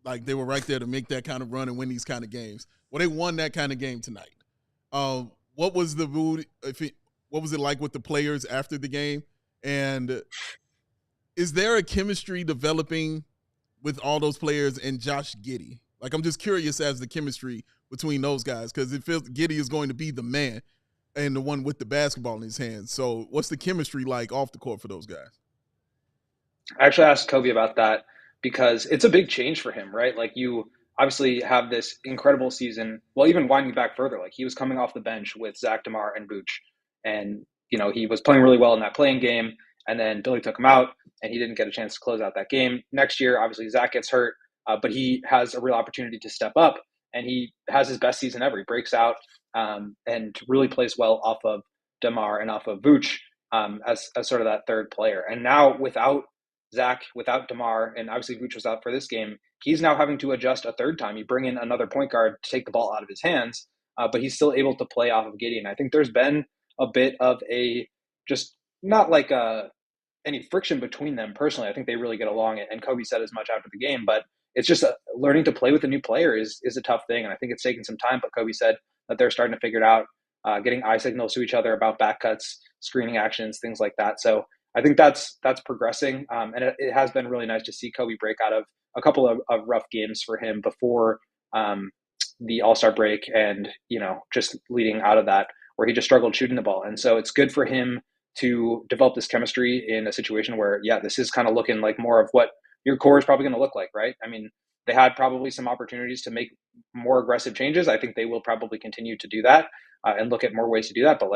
like they were right there to make that kind of run and win these kind of games. Well, they won that kind of game tonight. What was the mood? What was it like with the players after the game? And is there a chemistry developing with all those players and Josh Giddey? Like, I'm just curious as the chemistry between those guys because it feels Giddey is going to be the man and the one with the basketball in his hands. So what's the chemistry like off the court for those guys? I actually asked Kobe about that because it's a big change for him, right? Like you obviously have this incredible season. Well, even winding back further, like he was coming off the bench with Zach, DeMar, and Vooch, and he was playing really well in that playing game. And then Billy took him out, and he didn't get a chance to close out that game. Next year, obviously Zach gets hurt, but he has a real opportunity to step up, and he has his best season ever. He breaks out and really plays well off of DeMar and off of Vooch as sort of that third player. And now without Zach, without DeMar, and obviously Vooch was out for this game, he's now having to adjust a third time. You bring in another point guard to take the ball out of his hands, but he's still able to play off of Giddey. And I think there's been a bit of just not like any friction between them personally. I think they really get along, and Coby said as much after the game, but it's just learning to play with a new player is a tough thing. And I think it's taken some time, but Coby said that they're starting to figure it out, getting eye signals to each other about back cuts, screening actions, things like that. So I think that's progressing. And it has been really nice to see Coby break out of a couple of rough games for him before the All-Star break, and, just leading out of that where he just struggled shooting the ball. And so it's good for him to develop this chemistry in a situation where, this is kind of looking like more of what your core is probably going to look like, right? I mean, they had probably some opportunities to make more aggressive changes. I think they will probably continue to do that and look at more ways to do that. But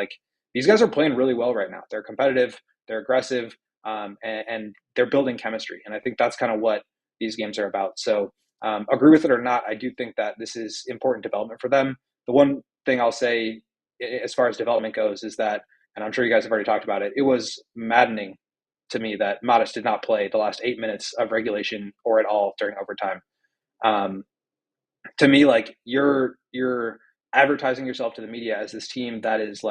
these guys are playing really well right now. They're competitive, they're aggressive, and they're building chemistry. And I think that's kind of what these games are about. So agree with it or not, I do think that this is important development for them. The one thing I'll say as far as development goes is that, and I'm sure you guys have already talked about it, it was maddening to me that Modest did not play the last 8 minutes of regulation or at all during overtime. To me, you're advertising yourself to the media as this team that is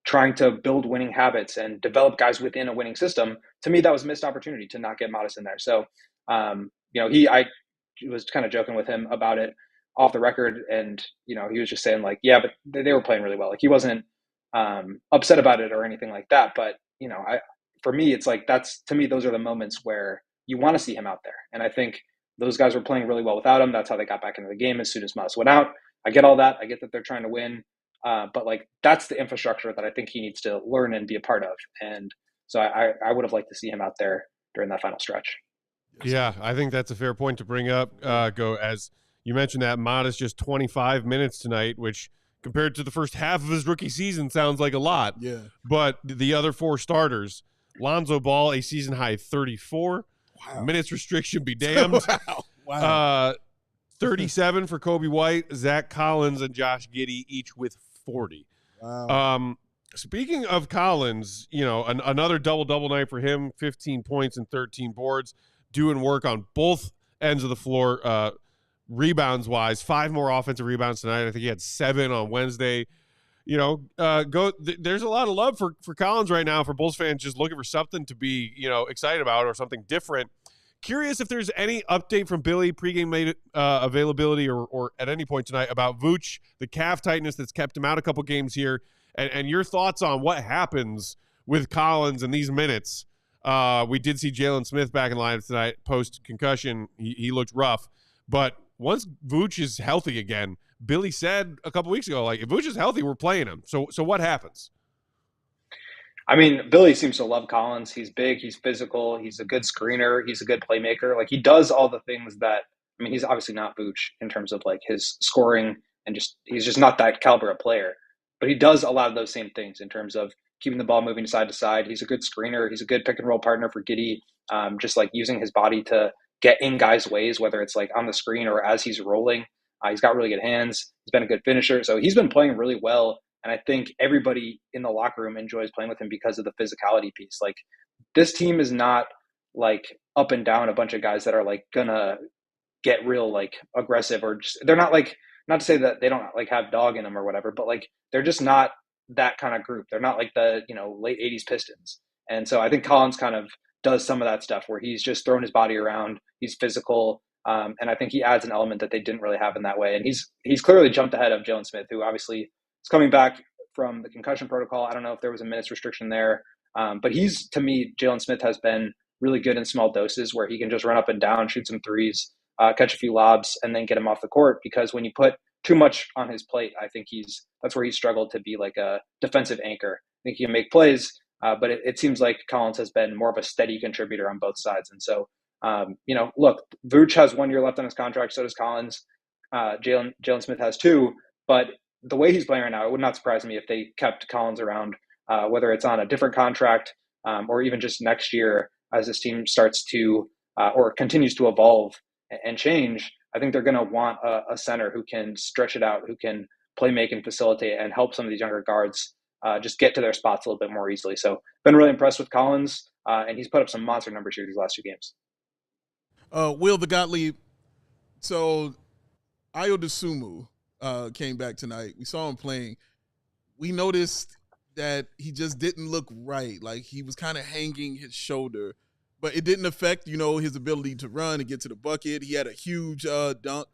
trying to build winning habits and develop guys within a winning system. To me, that was a missed opportunity to not get Modest in there. So, I was kind of joking with him about it off the record, and he was just saying but they were playing really well. He wasn't upset about it or anything like that. But for me, it's to me, those are the moments where you want to see him out there. And I think those guys were playing really well without him. That's how they got back into the game as soon as Modest went out. I get all that. I get that they're trying to win. But that's the infrastructure that I think he needs to learn and be a part of. And so I would have liked to see him out there during that final stretch. Yeah, I think that's a fair point to bring up, Go. As you mentioned that Modest just 25 minutes tonight, which compared to the first half of his rookie season sounds like a lot. Yeah. But the other four starters, Lonzo Ball, a season high 34. Wow. Minutes restriction be damned. Wow. 37 for Coby White, Zack Collins, and Josh Giddey, each with 40. Wow. Speaking of Collins, another double night for him, 15 points and 13 boards, doing work on both ends of the floor, rebounds-wise. 5 more offensive rebounds tonight. I think he had 7 on Wednesday. There's a lot of love for Collins right now for Bulls fans just looking for something to be, excited about or something different. Curious if there's any update from Billy, pregame availability or at any point tonight about Vooch, the calf tightness that's kept him out a couple games here, and your thoughts on what happens with Collins in these minutes. We did see Jalen Smith back in line tonight post-concussion. He looked rough. But once Vooch is healthy again, Billy said a couple weeks ago, if Vooch is healthy, we're playing him. So what happens? I mean, Billy seems to love Collins. He's big, he's physical, he's a good screener, he's a good playmaker. He does all the things that, he's obviously not Vooch in terms of his scoring and he's just not that caliber of player. But he does a lot of those same things in terms of keeping the ball moving side to side. He's a good screener. He's a good pick and roll partner for Giddey. Just using his body to get in guys' ways, whether it's on the screen or as he's rolling. He's got really good hands. He's been a good finisher. So he's been playing really well. And I think everybody in the locker room enjoys playing with him because of the physicality piece. This team is not up and down a bunch of guys that are gonna get real aggressive, or just, they're not not to say that they don't have dog in them or whatever, but they're just not that kind of group. They're not the late 80s Pistons. And so I think Collins kind of does some of that stuff where he's just throwing his body around. He's physical. And I think he adds an element that they didn't really have in that way. And he's clearly jumped ahead of Jalen Smith, who obviously is coming back from the concussion protocol. I don't know if there was a minutes restriction there. But to me, Jalen Smith has been really good in small doses where he can just run up and down, shoot some threes, catch a few lobs, and then get him off the court. Because when you put too much on his plate, I think that's where he struggled to be a defensive anchor. I think he can make plays, but it seems like Collins has been more of a steady contributor on both sides. And so, look, Vooch has 1 year left on his contract. So does Collins. Jalen Smith has 2. But the way he's playing right now, it would not surprise me if they kept Collins around, whether it's on a different contract or even just next year as this team starts to or continues to evolve and change. I think they're going to want a center who can stretch it out, who can play, make, and facilitate, and help some of these younger guards just get to their spots a little bit more easily. So been really impressed with Collins, and he's put up some monster numbers here these last 2 games. Will the Gottlieb. So Ayo Dosunmu came back tonight. We saw him playing. We noticed that he just didn't look right. Like he was kind of hanging his shoulder, but it didn't affect, his ability to run and get to the bucket. He had a huge dunk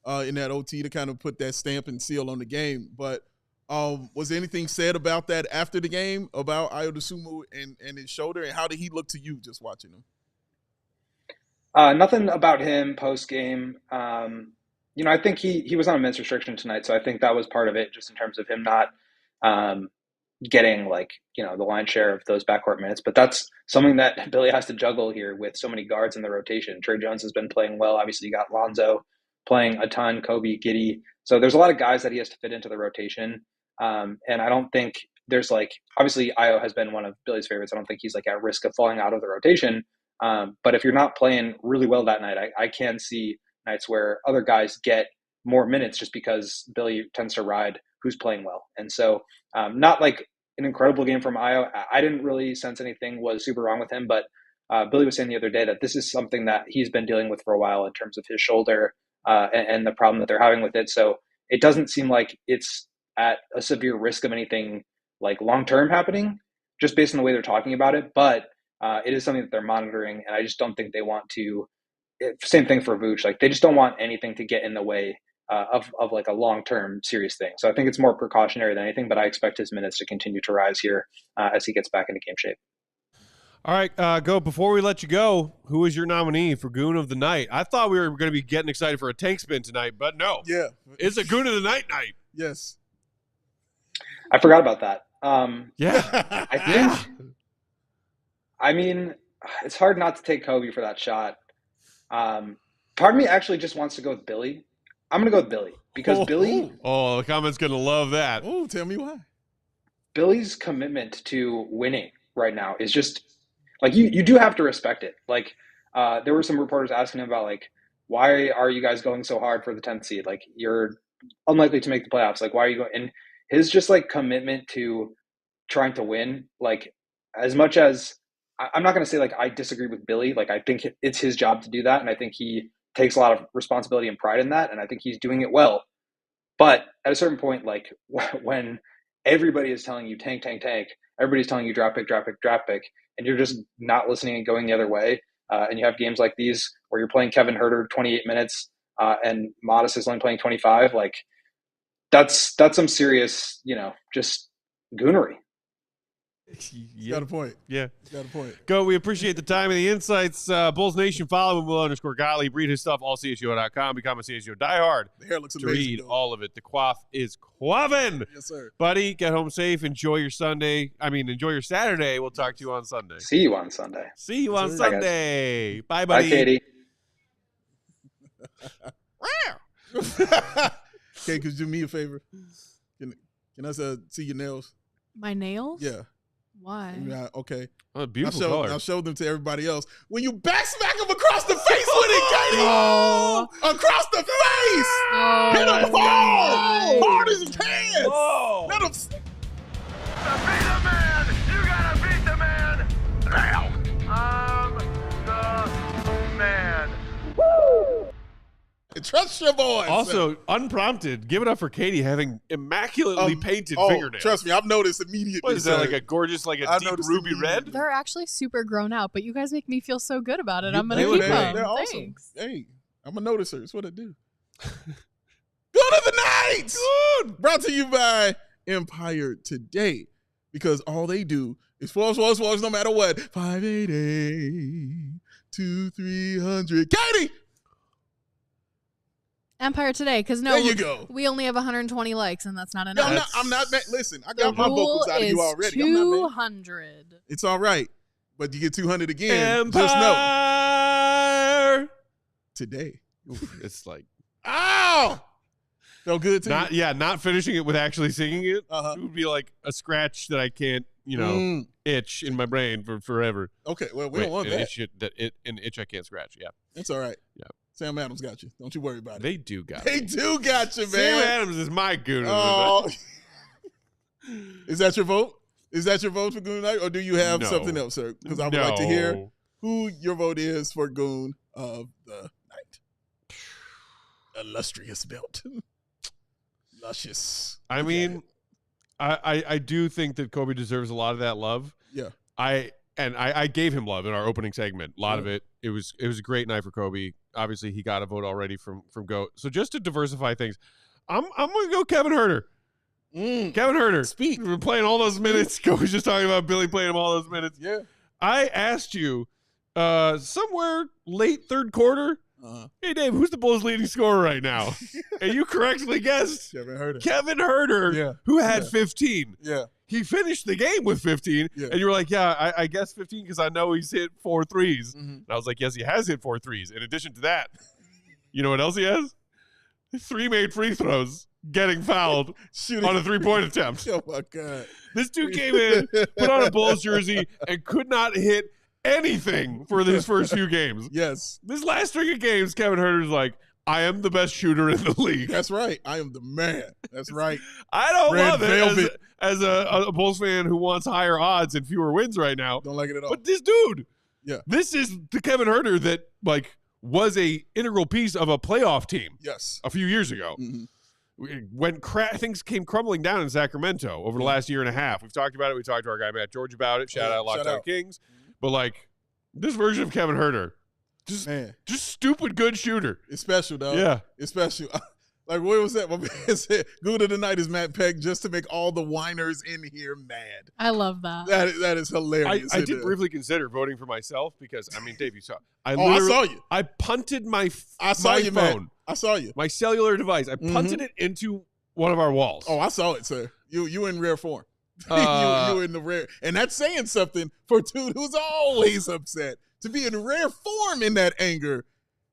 in that OT to kind of put that stamp and seal on the game. But was anything said about that after the game, about Ayo Dosunmu and his shoulder, and how did he look to you just watching him? Nothing about him post game. I think he was on a minutes restriction tonight, so I think that was part of it, just in terms of him not getting the lion's share of those backcourt minutes. But that's something that Billy has to juggle here with so many guards in the rotation. Trey Jones has been playing well. Obviously, you got Lonzo playing a ton, Coby, Giddey. So there's a lot of guys that he has to fit into the rotation. And I don't think there's obviously Ayo has been one of Billy's favorites. I don't think he's at risk of falling out of the rotation. But if you're not playing really well that night, I can see nights where other guys get more minutes just because Billy tends to ride who's playing well. And so not an incredible game from Ayo. I didn't really sense anything was super wrong with him, but Billy was saying the other day that this is something that he's been dealing with for a while in terms of his shoulder and the problem that they're having with it. So it doesn't seem like it's at a severe risk of anything long-term happening, just based on the way they're talking about it. But it is something that they're monitoring, and I just don't think they want to. Same thing for Vooch. They just don't want anything to get in the way of a long-term serious thing. So I think it's more precautionary than anything, but I expect his minutes to continue to rise here as he gets back into game shape. All right, Go. Before we let you go, who is your nominee for Goon of the Night? I thought we were going to be getting excited for a tank spin tonight, but no. Yeah. It's a Goon of the Night. Yes. I forgot about that. Yeah. I think I mean, it's hard not to take Coby for that shot. Part of me actually just wants to go with Billy. I'm going to go with Billy because Billy. Oh, the comment's going to love that. Oh, tell me why. Billy's commitment to winning right now is just you do have to respect it. There were some reporters asking him about why are you guys going so hard for the 10th seed? You're unlikely to make the playoffs. Why are you going? And his just commitment to trying to win, as much as I'm not going to say I disagree with Billy. I think it's his job to do that. And I think he takes a lot of responsibility and pride in that. And I think he's doing it well. But at a certain point, when everybody is telling you tank, everybody's telling you draft pick, and you're just not listening and going the other way. And you have games like these where you're playing Kevin Huerter 28 minutes and Modest is only playing 25. That's some serious, just goonery. You got a point. Yeah. Got a point. Go. We appreciate the time and the insights. Bulls Nation, follow him, Will_Gottlieb. Read his stuff, allchgo.com. Become a CHGO diehard. The hair looks to amazing. Read though. all of it. The quaff is quaffing. Yes, sir. Buddy, get home safe. Enjoy your Sunday. Enjoy your Saturday. We'll talk to you on Sunday. See you on Sunday. See you on Sunday. Bye, buddy. Bye, Katie. Okay, could you do me a favor? Can I see your nails? My nails? Yeah. Why? Yeah, okay. Oh, beautiful color. I'll show them to everybody else. When you back smack him across the face with it, Katie! Oh. Across the face! Oh. Hit him hard! Hard as his hands! Oh. Let him... To be the man, you gotta beat the man now. I'm the man. Woo! Trust your boys. Also, unprompted, give it up for Katie having immaculately painted fingernails. Trust me, I've noticed immediately. What is that, a gorgeous, a deep ruby red? They're actually super grown out, but you guys make me feel so good about it. I'm going to keep them. They're Thanks. Awesome. Hey, I'm a noticer. That's what I do. Good of the night! Good! Brought to you by Empire Today. Because all they do is false, no matter what. 588 2300. Katie! Empire Today, because there you go. We only have 120 likes, and that's not enough. No, I'm not. Listen, I got my vocals out of you already. 200. It's all right, but you get 200 again. Empire Just know. Today. It's Ow! Felt good to you? Not finishing it with actually singing it. Uh-huh. It would be like a scratch that I can't, itch in my brain for forever. Okay, well, we don't want that. An itch I can't scratch. Yeah, It's all right. Yeah. Sam Adams got you. Don't you worry about it. they do got. They me. do got you, man. Sam Adams is my goon. Oh. Is that your vote? Is that your vote for Goon Night, or do you have No. something else, sir? Because I would like to hear who your vote is for Goon of the Night. Illustrious belt. Luscious. I mean, I do think that Coby deserves a lot of that love. Yeah. I gave him love in our opening segment. A lot of it. It was a great night for Coby. Obviously, he got a vote already from GOAT. So just to diversify things, I'm gonna go Kevin Huerter. Kevin Huerter. Speak. We're playing all those minutes. Coby's just talking about Billy playing him all those minutes. Yeah. I asked you somewhere late third quarter. Hey Dave, who's the Bulls' leading scorer right now? And you correctly guessed Kevin Huerter, who had 15. Yeah. He finished the game with 15, and you were like, yeah, I guess 15 because I know he's hit 4 threes. And I was like, yes, he has hit 4 threes. In addition to that, you know what else he has? 3 made free throws, getting fouled on a 3-point attempt. Oh, my God. This dude came in, put on a Bulls jersey, and could not hit anything for his first few games. Yes. This last string of games, Kevin Huerter's like, I am the best shooter in the league. That's right. I am the man. That's right. I don't Red love velvet. it as a Bulls fan who wants higher odds and fewer wins right now. Don't like it at all. But this dude, Yeah. this is the Kevin Huerter that like was a integral piece of a playoff team. Yes. A few years ago. When things came crumbling down in Sacramento over the last year and a half. We've talked about it. We talked to our guy Matt George about it. Shout out Lockdown Kings. But like this version of Kevin Huerter, just stupid good shooter. It's special, dog. Yeah. It's special. Like, what was that? My man said, Goon of the Night is Matt Peck just to make all the whiners in here mad. I love that. That is hilarious. I did briefly consider voting for myself because, I mean, Dave, you saw. I saw you. I punted my I saw you, phone. man. I saw you. My cellular device. I punted it into one of our walls. Oh, I saw it, sir. You in rare form. You in the rare. And that's saying something for a dude who's always upset. To be in rare form in that anger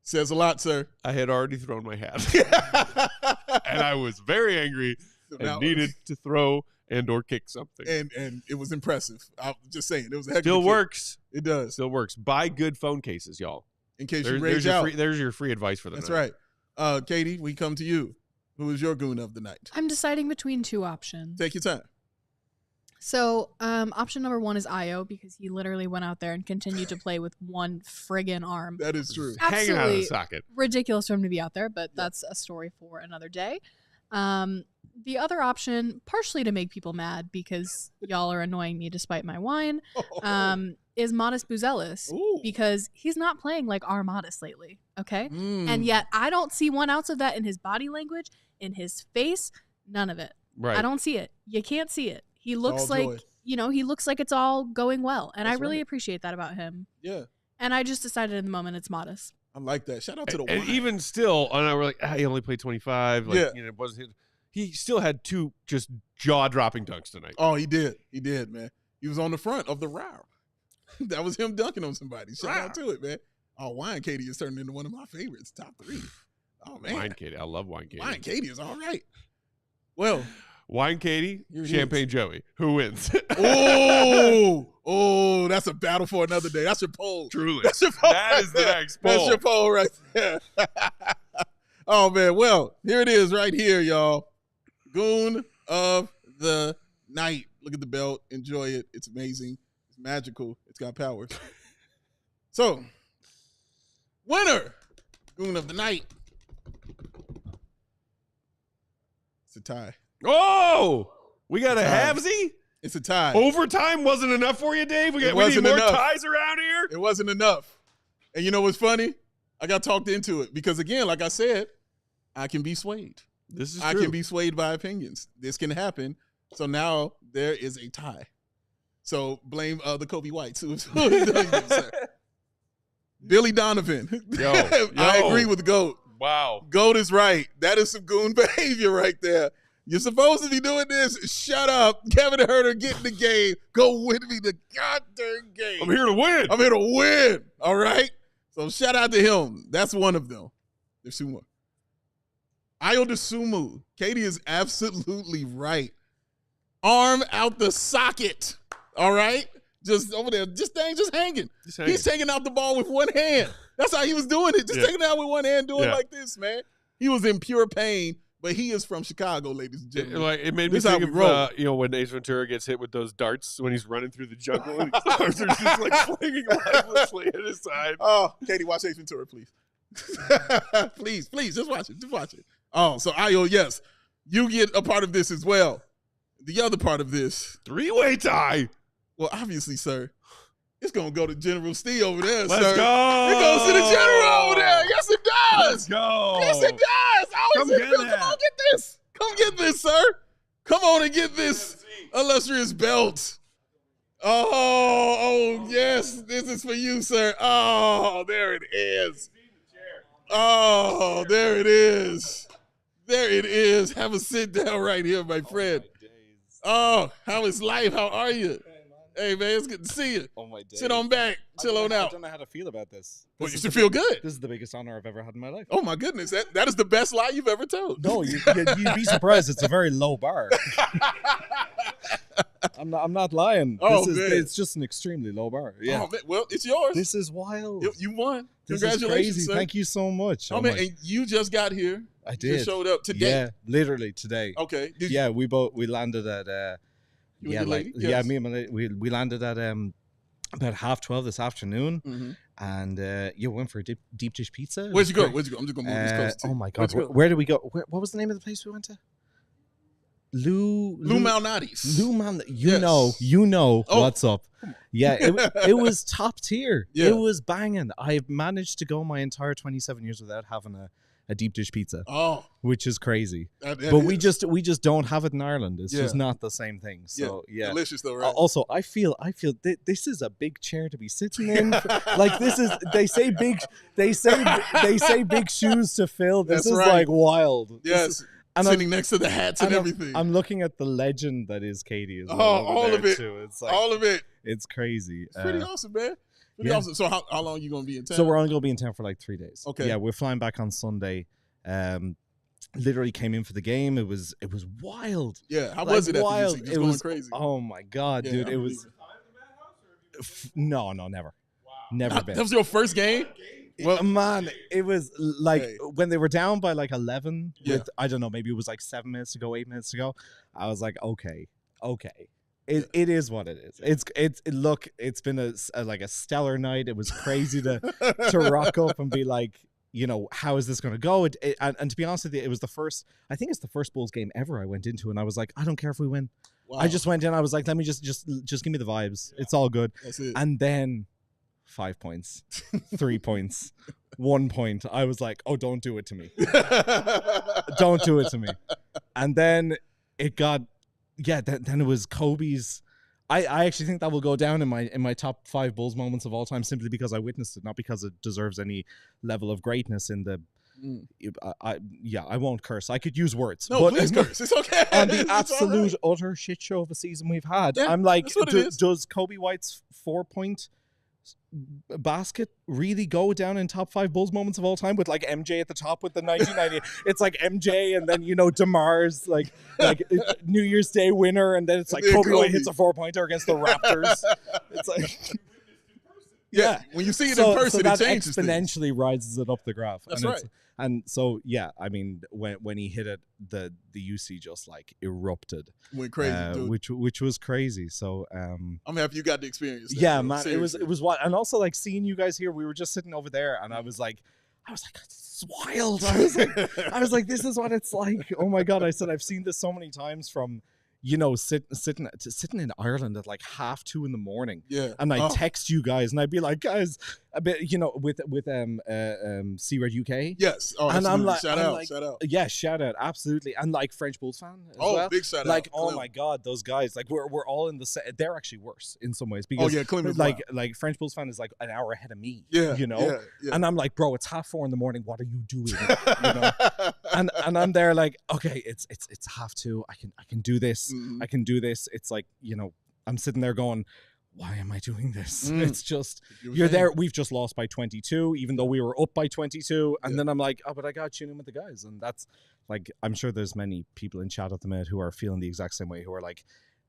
says a lot, sir. I had already thrown my hat. And I was very angry and needed to throw and or kick something. And it was impressive. I'm just saying. It was a heck Still of a works. Kick. It does. Still works. Buy good phone cases, y'all. In case you rage out. There's your free advice for the night. That's right. Katie, we come to you. Who is your Goon of the Night? I'm deciding between 2 options. Take your time. So, option number 1 is Io because he literally went out there and continued to play with one friggin' arm. That is true. Hanging out of the socket. Ridiculous for him to be out there, but that's a story for another day. The other option, partially to make people mad because y'all are annoying me despite my whine, is Modest Buzelis because he's not playing like our Modest lately, okay? And yet I don't see 1 ounce of that in his body language, in his face, none of it. Right. I don't see it. You can't see it. He looks like, he looks like it's all going well. And I really appreciate that about him. Yeah. And I just decided in the moment it's Modest. I like that. Shout out to the And even still, I know we're like, he only played 25. Like, it wasn't his. He still had 2 just jaw-dropping dunks tonight. Oh, he did. He did, man. He was on the front of the row. That was him dunking on somebody. Shout out to it, man. Oh, Wine Katie is turning into one of my favorites. Top 3. Oh, man. Wine Katie. I love Wine Katie. Wine Katie is all right. Well. Wine Katie, Champagne Joey. Who wins? Oh, that's a battle for another day. That's your poll. Truly. That's your poll. That is the next poll. That's your poll right there. Oh, man. Well, here it is right here, y'all. Goon of the Night. Look at the belt. Enjoy it. It's amazing. It's magical. It's got powers. So, winner, Goon of the Night. It's a tie. Oh, we got a halvesy? It's a tie. Overtime wasn't enough for you, Dave? We need more ties around here? It wasn't enough. And you know what's funny? I got talked into it because, again, like I said, I can be swayed. This is I true. can be swayed by opinions. This can happen. So now there is a tie. So blame the Coby Whites. Billy Donovan. Yo. I agree with GOAT. Wow. GOAT is right. That is some goon behavior right there. You're supposed to be doing this. Shut up. Kevin Huerter, get in the game. Go win me the goddamn game. I'm here to win. I'm here to win. All right? So shout out to him. That's one of them. There's 2 more. Ayo Dosunmu. Katie is absolutely right. Arm out the socket. All right? Just over there. Just hanging. He's taking out the ball with one hand. That's how he was doing it. Just taking it out with one hand, doing like this, man. He was in pure pain, but he is from Chicago, ladies and gentlemen. It made me think of, when Ace Ventura gets hit with those darts when he's running through the jungle and his arms are just like swinging lifelessly at his side. Oh, Katie, watch Ace Ventura, please. please, just watch it. Oh, so Ayo, yes, you get a part of this as well. The other part of this. 3-way tie. Well, obviously, sir, it's going to go to General Steve over there, Let's sir. go. It goes to the General over there. Yes, it does. Let's go. Yes, it does. Come on, get this. Come get this, sir. Come on and get this illustrious belt. Oh, yes. This is for you, sir. Oh, there it is. Oh, there it is. There it is. Have a sit down right here, my friend. Oh, how is life? How are you? Hey, man, it's good to see you. Oh, my days. Sit on back. Chill on out. I don't know how to feel about this. Well, you should feel good. This is the biggest honor I've ever had in my life. Oh, my goodness. That is the best lie you've ever told. No, you'd be surprised. It's a very low bar. I'm not lying. Oh, man. It's just an extremely low bar. Yeah. Oh, man. Well, it's yours. This is wild. You won. This Congratulations, is crazy. sir. Thank you so much. Oh, man, and you just got here. I did. You showed up today. Yeah, literally today. Okay. We landed at You and your lady? Yes. me and my lady, we landed at about 12:30 this afternoon, and went for a deep dish pizza. Where'd you go? I'm just gonna move this close. Oh my god, where did we go? What was the name of the place we went to? Lou Malnati's. Lou Mal. You know what's up. Yeah, it was top tier. Yeah. It was banging. I've managed to go my entire 27 years without having a deep dish pizza. Oh, which is crazy. That but we just don't have it in Ireland. It's just not the same thing. So yeah, delicious though, right? Also, I feel this is a big chair to be sitting in. Like this is they say big shoes to fill. This is like wild. Yes. And sitting next to the hats and everything. I'm looking at the legend that is Katie as well. All of it. Too. It's like, all of it. It's crazy. It's pretty awesome, man. Pretty awesome. So how long are you going to be in town? So we're only going to be in town for like 3 days. Okay. Yeah, we're flying back on Sunday. Literally came in for the game. It was wild. Yeah. How was it at wild. the UC? Just going crazy. Oh my God, dude. It was. No, never. Wow. Never been. That was your first game? Well, man, it was like when they were down by like 11 with, I don't know, maybe it was like 7 minutes to go, 8 minutes to go. I was like, okay. It is what it is. It's been a stellar night. It was crazy to rock up and be like, how is this going to go? And to be honest with you, I think it's the first Bulls game ever I went into, and I was like, I don't care if we win. Wow. I just went in. I was like, let me just give me the vibes. It's all good. That's it. And then 5 points, 3 points, 1 point. I was like, oh, don't do it to me. Don't do it to me. And then it got, then it was Kobe's. I actually think that will go down in my top 5 Bulls moments of all time, simply because I witnessed it, not because it deserves any level of greatness in the. I won't curse. I could use words. No, please curse. It's okay. On the absolute utter shit show of a season we've had, I'm like, does Coby White's 4-point basket really go down in top 5 Bulls moments of all time with like MJ at the top with the 1990? It's like MJ and then DeMar's like New Year's Day winner, and then it's like Coby White hits a 4-pointer against the Raptors. It's like when you see it in person, that it changes exponentially things. Rises it up the graph. That's right. And so I mean, when he hit it, the UC just like erupted, went crazy, dude. which was crazy. So I'm happy you got to experience that. Yeah, man, seriously. it was wild. And also like seeing you guys here, we were just sitting over there, and I was like, this is wild. I was like, this is what it's like. Oh my God! I said I've seen this so many times from. Sitting in Ireland at like 2:30 in the morning. Yeah. And I text you guys, and I'd be like, guys, a bit, with C-Red UK. Yes. Oh, and I'm like, shout out. Yeah, shout out, absolutely. And like French Bulls fan as well. Big shout out. Like, oh my God, those guys, like we're all in the set. They're actually worse in some ways because Clinton's like French Bulls fan is like an hour ahead of me. Yeah. Yeah. And I'm like, bro, it's 4:30 in the morning. What are you doing? And I'm there like, okay, it's 2:30. I can do this. I can do this. It's like, I'm sitting there going, why am I doing this? It's just, you're there. We've just lost by 22, even though we were up by 22. And then I'm like, oh, but I got to tune in with the guys. And that's like, I'm sure there's many people in chat at the minute who are feeling the exact same way, who are like,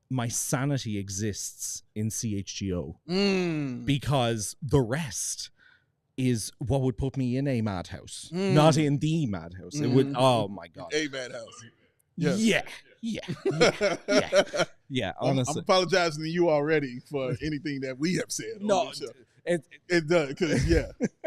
my sanity exists in CHGO because the rest is what would put me in a madhouse, not in the madhouse. It would, oh my God. A madhouse. Yes. Yeah, honestly. I'm apologizing to you already for anything that we have said. No, it does, because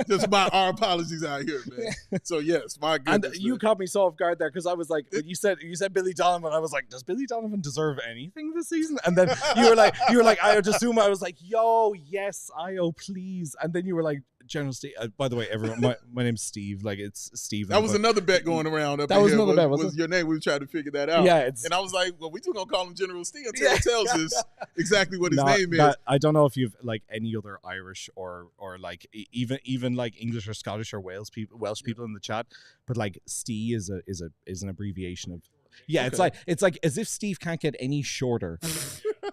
just our apologies out here, man. So yes, my goodness. And you caught me so off guard there, because I was like, when you said Billy Donovan, I was like, does Billy Donovan deserve anything this season? And then you were like, I would assume, I was like, yo, yes, Io, please. And then you were like, General Steve. By the way, everyone, my name's Steve. Like, it's Steve. That was another bet going around. That was another bet. Was your name? We tried to figure that out. Yeah, and I was like, well, we just gonna call him General Steve until he tells us exactly what his name is. I don't know if you've like any other Irish or like even like English or Scottish or Welsh people in the chat, but like Steve is an abbreviation of. Yeah, okay. It's like as if Steve can't get any shorter.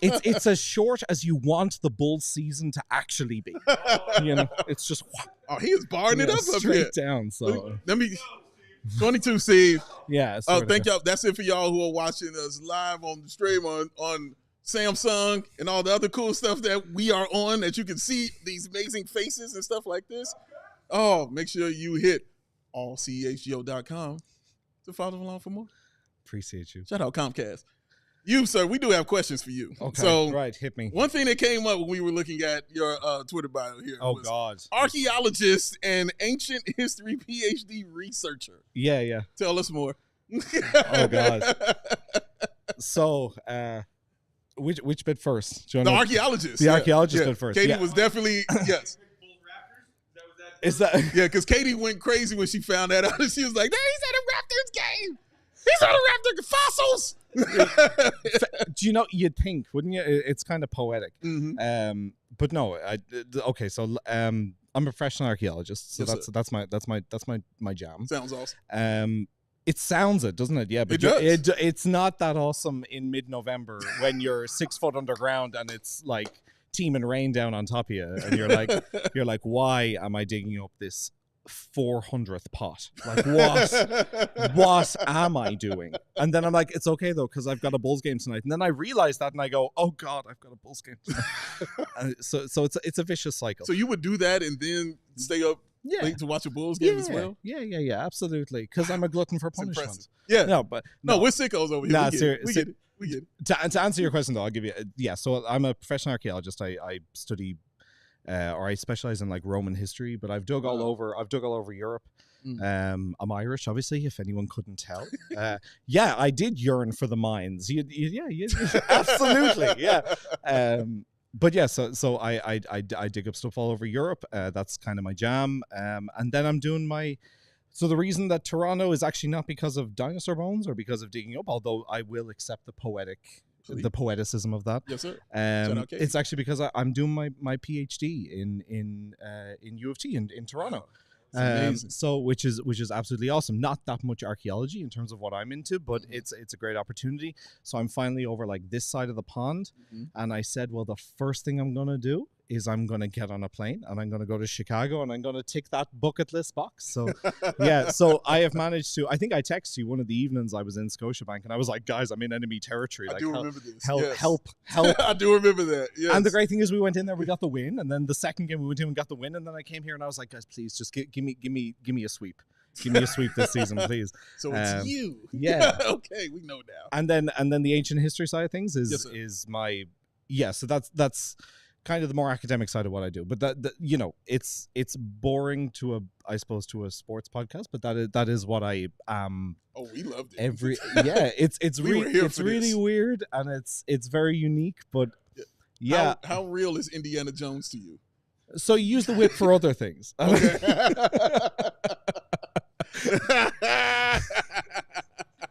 It's as short as you want the Bulls season to actually be. You know, it's just he is barring it up straight down. So let me 22 Steve. Yeah. Thank y'all. That's it for y'all who are watching us live on the stream on Samsung and all the other cool stuff that we are on, that you can see these amazing faces and stuff like this. Oh, make sure you hit allchgo.com to follow along for more. Appreciate you. Shout out Comcast. You, sir, we do have questions for you. Okay, so, right, hit me. One thing that came up when we were looking at your Twitter bio here was God. Archaeologist and ancient history PhD researcher. Yeah. Tell us more. Oh, God. So, which bit first? The archaeologist. The archaeologist bit first. Katie was definitely, yes. Is that? Yeah, because Katie went crazy when she found that out. And she was like, he's at a Raptors game. He's at a Raptor fossils. Do you know, you'd think, wouldn't you? It's kind of poetic. Mm-hmm. But no, okay, so I'm a professional archaeologist, so yes, that's my jam. Sounds awesome. It sounds it, doesn't it? Yeah, but it does. It's not that awesome in mid-November when you're 6 foot underground and it's like teeming rain down on top of you, and you're like, why am I digging up this 400th pot? Like, what am I doing? And then I'm like, it's okay though, because I've got a Bulls game tonight. And then I realize that, and I go, oh God, I've got a Bulls game tonight. And so it's a vicious cycle. So you would do that and then stay up late to watch a Bulls game as well? Yeah, absolutely. Because I'm a glutton for punishment. Yeah. No, we're sickos over here. Nah, we get it. To answer your question though, I'll give you so I'm a professional archaeologist. I study or I specialize in like Roman history, but I've dug all over Europe. I'm Irish, obviously, if anyone couldn't tell. I did yearn for the mines. Absolutely, yeah. But yeah, so I dig up stuff all over Europe. That's kind of my jam. And then I'm doing so the reason that Toronto is actually not because of dinosaur bones or because of digging up, although I will accept the poeticism of that. Yes, sir. It's actually because I'm doing my PhD in U of T in Toronto. So which is absolutely awesome. Not that much archaeology in terms of what I'm into, but it's a great opportunity. So I'm finally over like this side of the pond, and I said, well, the first thing I'm gonna do is I'm gonna get on a plane and I'm gonna go to Chicago and I'm gonna tick that bucket list box. So so I have managed to. I think I texted you one of the evenings I was in Scotiabank and I was like, guys, I'm in enemy territory. Like, I do remember this. Help! I do remember that. Yes. And the great thing is, we went in there, we got the win, and then the second game we went in and got the win, and then I came here and I was like, guys, please just give me a sweep. Give me a sweep this season, please. So it's you. Yeah. Okay, we know now. And then the ancient history side of things is my so that's kind of the more academic side of what I do. But that it's boring to a sports podcast, but that is what I am. Oh, we loved it. It's really weird and it's very unique, but yeah. How real is Indiana Jones to you? So you use the whip for other things. Okay.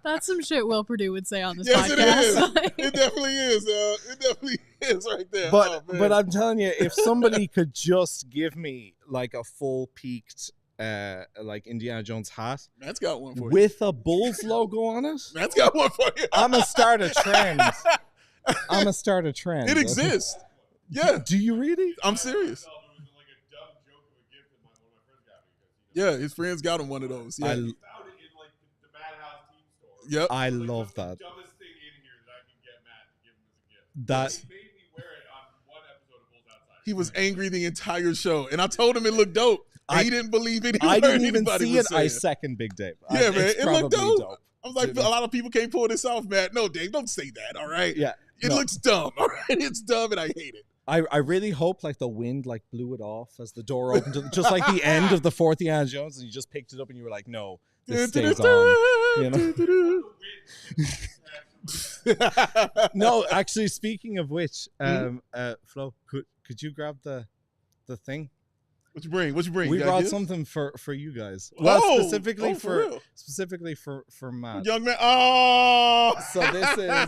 That's some shit Will Purdue would say on this podcast. podcast. It definitely is. It definitely is right there. But I'm telling you, if somebody could just give me like a full peaked like Indiana Jones hat, Matt's got one for you with a Bulls logo on it. Matt's got one for you. I'm gonna start a trend. It exists. Yeah. Do you really? I'm serious. Yeah, his friends got him one of those. Yeah. Yep. I love that. Dumbest thing in here that I can get Matt to give him as a gift. That He made me wear it on one episode of Bulls Outside. He was angry the entire show, and I told him it looked dope. And he didn't believe it. I didn't even see it. I second Big Dave. Yeah, man, it's it looked probably dope. I was like, a lot of people can't pull this off, Matt. No, Dave, don't say that. All right. Yeah, it looks dumb. All right, it's dumb, and I hate it. I really hope like the wind like blew it off as the door opened, just like the end of the fourth Indiana Jones, and you just picked it up and you were like, no, this stays on. You know? No, actually, speaking of which, Flo, could you grab the thing? What you bring? What you bring? We you brought ideas? something for you guys. Well, specifically for Matt. Young man. Oh, so this is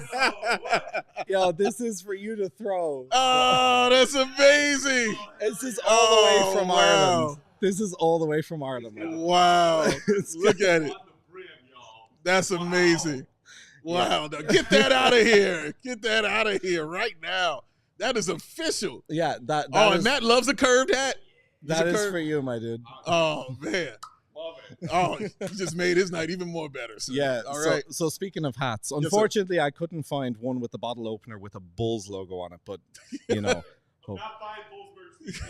this is for you to throw. Oh, that's amazing. This is all the way from Ireland. This is all the way from Ireland. Man. Wow. Look at it. That's amazing. Wow. Now get that out of here. Get that out of here right now. That is official. Yeah. That and Matt loves a curved hat. That is for you, my dude. Oh, man. Love it. Oh, you just made his night even more better. So. Yeah. All right. So speaking of hats, unfortunately, I couldn't find one with the bottle opener with a Bulls logo on it, but, you know. Not buying Bulls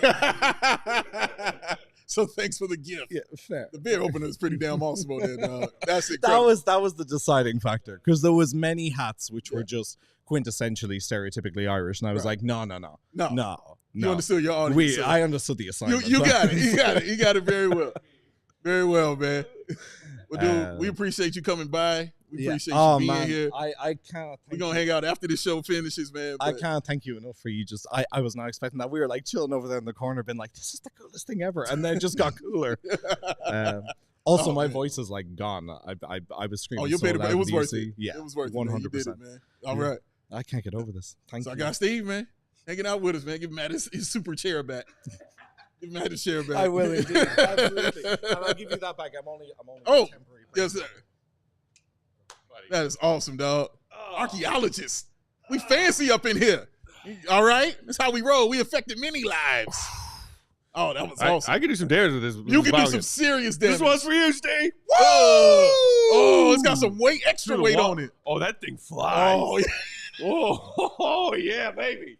merch. So thanks for the gift. Yeah, fair. The beer opener is pretty damn awesome on there, dog. That's incredible. That was the deciding factor, because there was many hats which were just quintessentially stereotypically Irish, and I was like, no. You understood your audience. I understood the assignment. You got it. You got it. You got it very well. Very well, man. Well, dude, we appreciate you coming by. We appreciate you being here. I can't. We're going to hang out after the show finishes, man. I can't thank you enough for you. I was not expecting that. We were like chilling over there in the corner, being like, this is the coolest thing ever. And then it just got cooler. Also, my voice is like gone. I was screaming. Oh, you made it. It was worth it. Yeah, it was worth it. 100%. You did it, man. All right. I can't get over this. Thank you. I got Steve, man. Hanging out with us, man. Give Matt his super chair back. Give Matt his chair back. I will indeed. Absolutely. And I'll give you that back. I'm only temporary. Yes, sir. That is awesome, dog. Archaeologists. We fancy up in here. All right? That's how we roll. We affected many lives. Oh, that was awesome. I can do some damage with this. You can do some serious damage. This one's for you, Steve. Woo! Oh, it's got some extra weight on it. Oh, that thing flies. Oh, yeah. Oh, yeah, baby.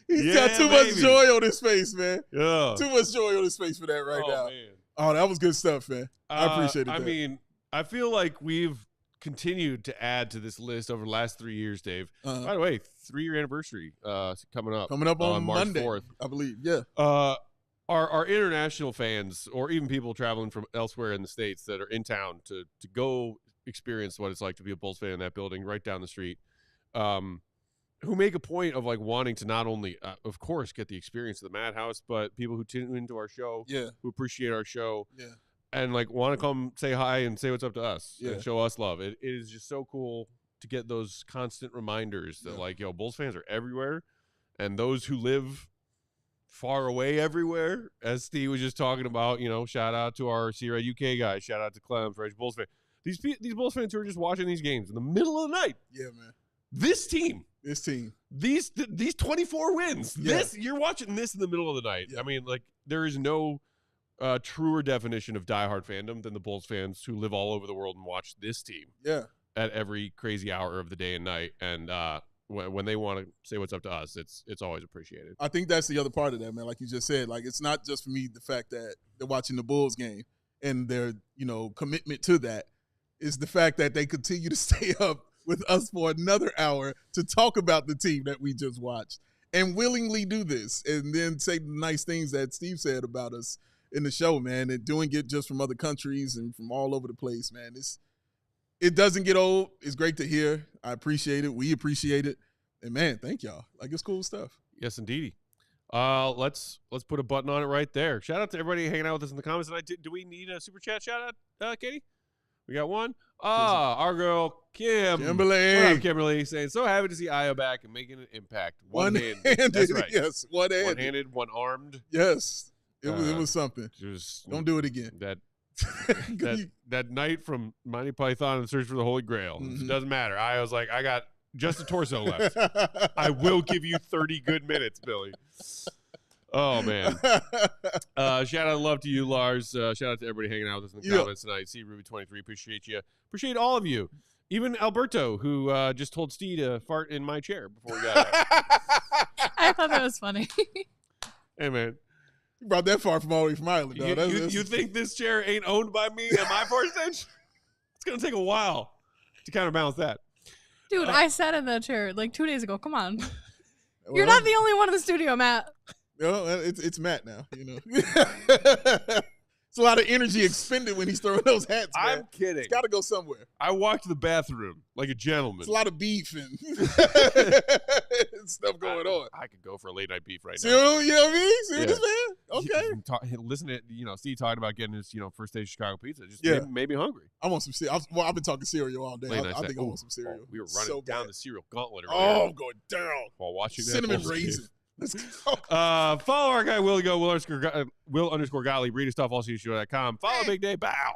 He's got too much joy on his face, man. Yeah. Too much joy on his face for that right now. Man. Oh, that was good stuff, man. I appreciate it. I mean, I feel like we've continued to add to this list over the last 3 years, Dave. By the way, 3-year anniversary coming up. Coming up on March Monday, 4th. I believe. Yeah. Our international fans, or even people traveling from elsewhere in the States that are in town to go experience what it's like to be a Bulls fan in that building right down the street, who make a point of like wanting to not only, of course, get the experience of the Madhouse, but people who tune into our show, who appreciate our show, and like want to come say hi and say what's up to us and show us love. It is just so cool to get those constant reminders that like, Bulls fans are everywhere, and those who live far away everywhere, as Steve was just talking about, shout out to our C-Red UK guys, shout out to Clem, for Bulls fan. These Bulls fans who are just watching these games in the middle of the night. Yeah, man. This team, these 24 wins. You're watching this in the middle of the night. I mean, like, there is no truer definition of diehard fandom than the Bulls fans who live all over the world and watch this team. Yeah. At every crazy hour of the day and night, and when they want to say what's up to us, it's always appreciated. I think that's the other part of that, man. Like you just said, like, it's not just for me the fact that they're watching the Bulls game and their commitment to that. Is the fact that they continue to stay up with us for another hour to talk about the team that we just watched and willingly do this and then say the nice things that Steve said about us in the show, man, and doing it just from other countries and from all over the place, man. It doesn't get old. It's great to hear. I appreciate it. We appreciate it. And, man, thank y'all. Like, it's cool stuff. Yes, indeedy. Let's put a button on it right there. Shout out to everybody hanging out with us in the comments tonight. Do we need a super chat shout out, Katie? We got one. Our girl, Kimberly. Kimberly saying, so happy to see Io back and making an impact. One-handed. That's right. Yes, one-handed. One-handed, one-armed. Yes. It was something. Don't do it again. That night from Monty Python and Search for the Holy Grail. It doesn't matter. I was like, I got Just a torso left. I will give you 30 good minutes, Billy. Oh, man. Shout out and love to you, Lars. Shout out to everybody hanging out with us in the comments tonight. See Ruby23, appreciate you. Appreciate all of you. Even Alberto, who just told Steve to fart in my chair before we got out. I thought that was funny. Hey, man. You brought that far from all the way from Ireland, though. You think this chair ain't owned by me and my force bench? It's going to take a while to counterbalance that. Dude, I sat in that chair like 2 days ago. Come on. You're not the only one in the studio, Matt. No, it's Matt now, you know. It's a lot of energy expended when he's throwing those hats, man. I'm kidding. It's got to go somewhere. I walked to the bathroom like a gentleman. It's a lot of beef and stuff going on. I could go for a late night beef right See, now. you know what I mean? See this, man? Okay. Listen to Steve talking about getting his first day Chicago pizza. Just made me hungry. I want some cereal. I've been talking cereal all day. I think I want some Oh, cereal. we were running down the cereal gauntlet earlier. Oh, going down. While watching that Cinnamon Bulls game. raisin. Let's go. Follow our guy Will _Gottlieb. Read his stuff allcgo.com. Follow Big Dave. Bow.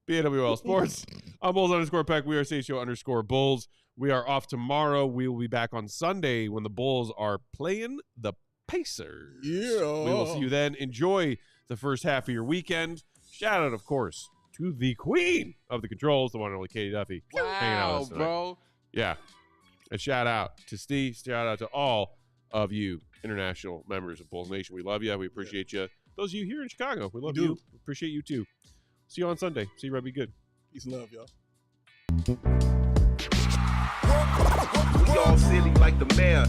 BAWL Sports. I'm Bulls _Peck. We are CHGO _Bulls. We are off tomorrow. We will be back on Sunday when the Bulls are playing the Pacers. Yeah. We will see you then. Enjoy the first half of your weekend. Shout out, of course, to the queen of the controls, the one and only Katie Duffy. Hanging out with us tonight. Bro. Yeah. And shout out to Steve. Shout out to all of you international members of Bulls Nation. We love you. We appreciate you. Those of you here in Chicago, we love you. We appreciate you too. See you on Sunday. See you, Red. Be good. Peace and love, y'all. We all silly like the mayor.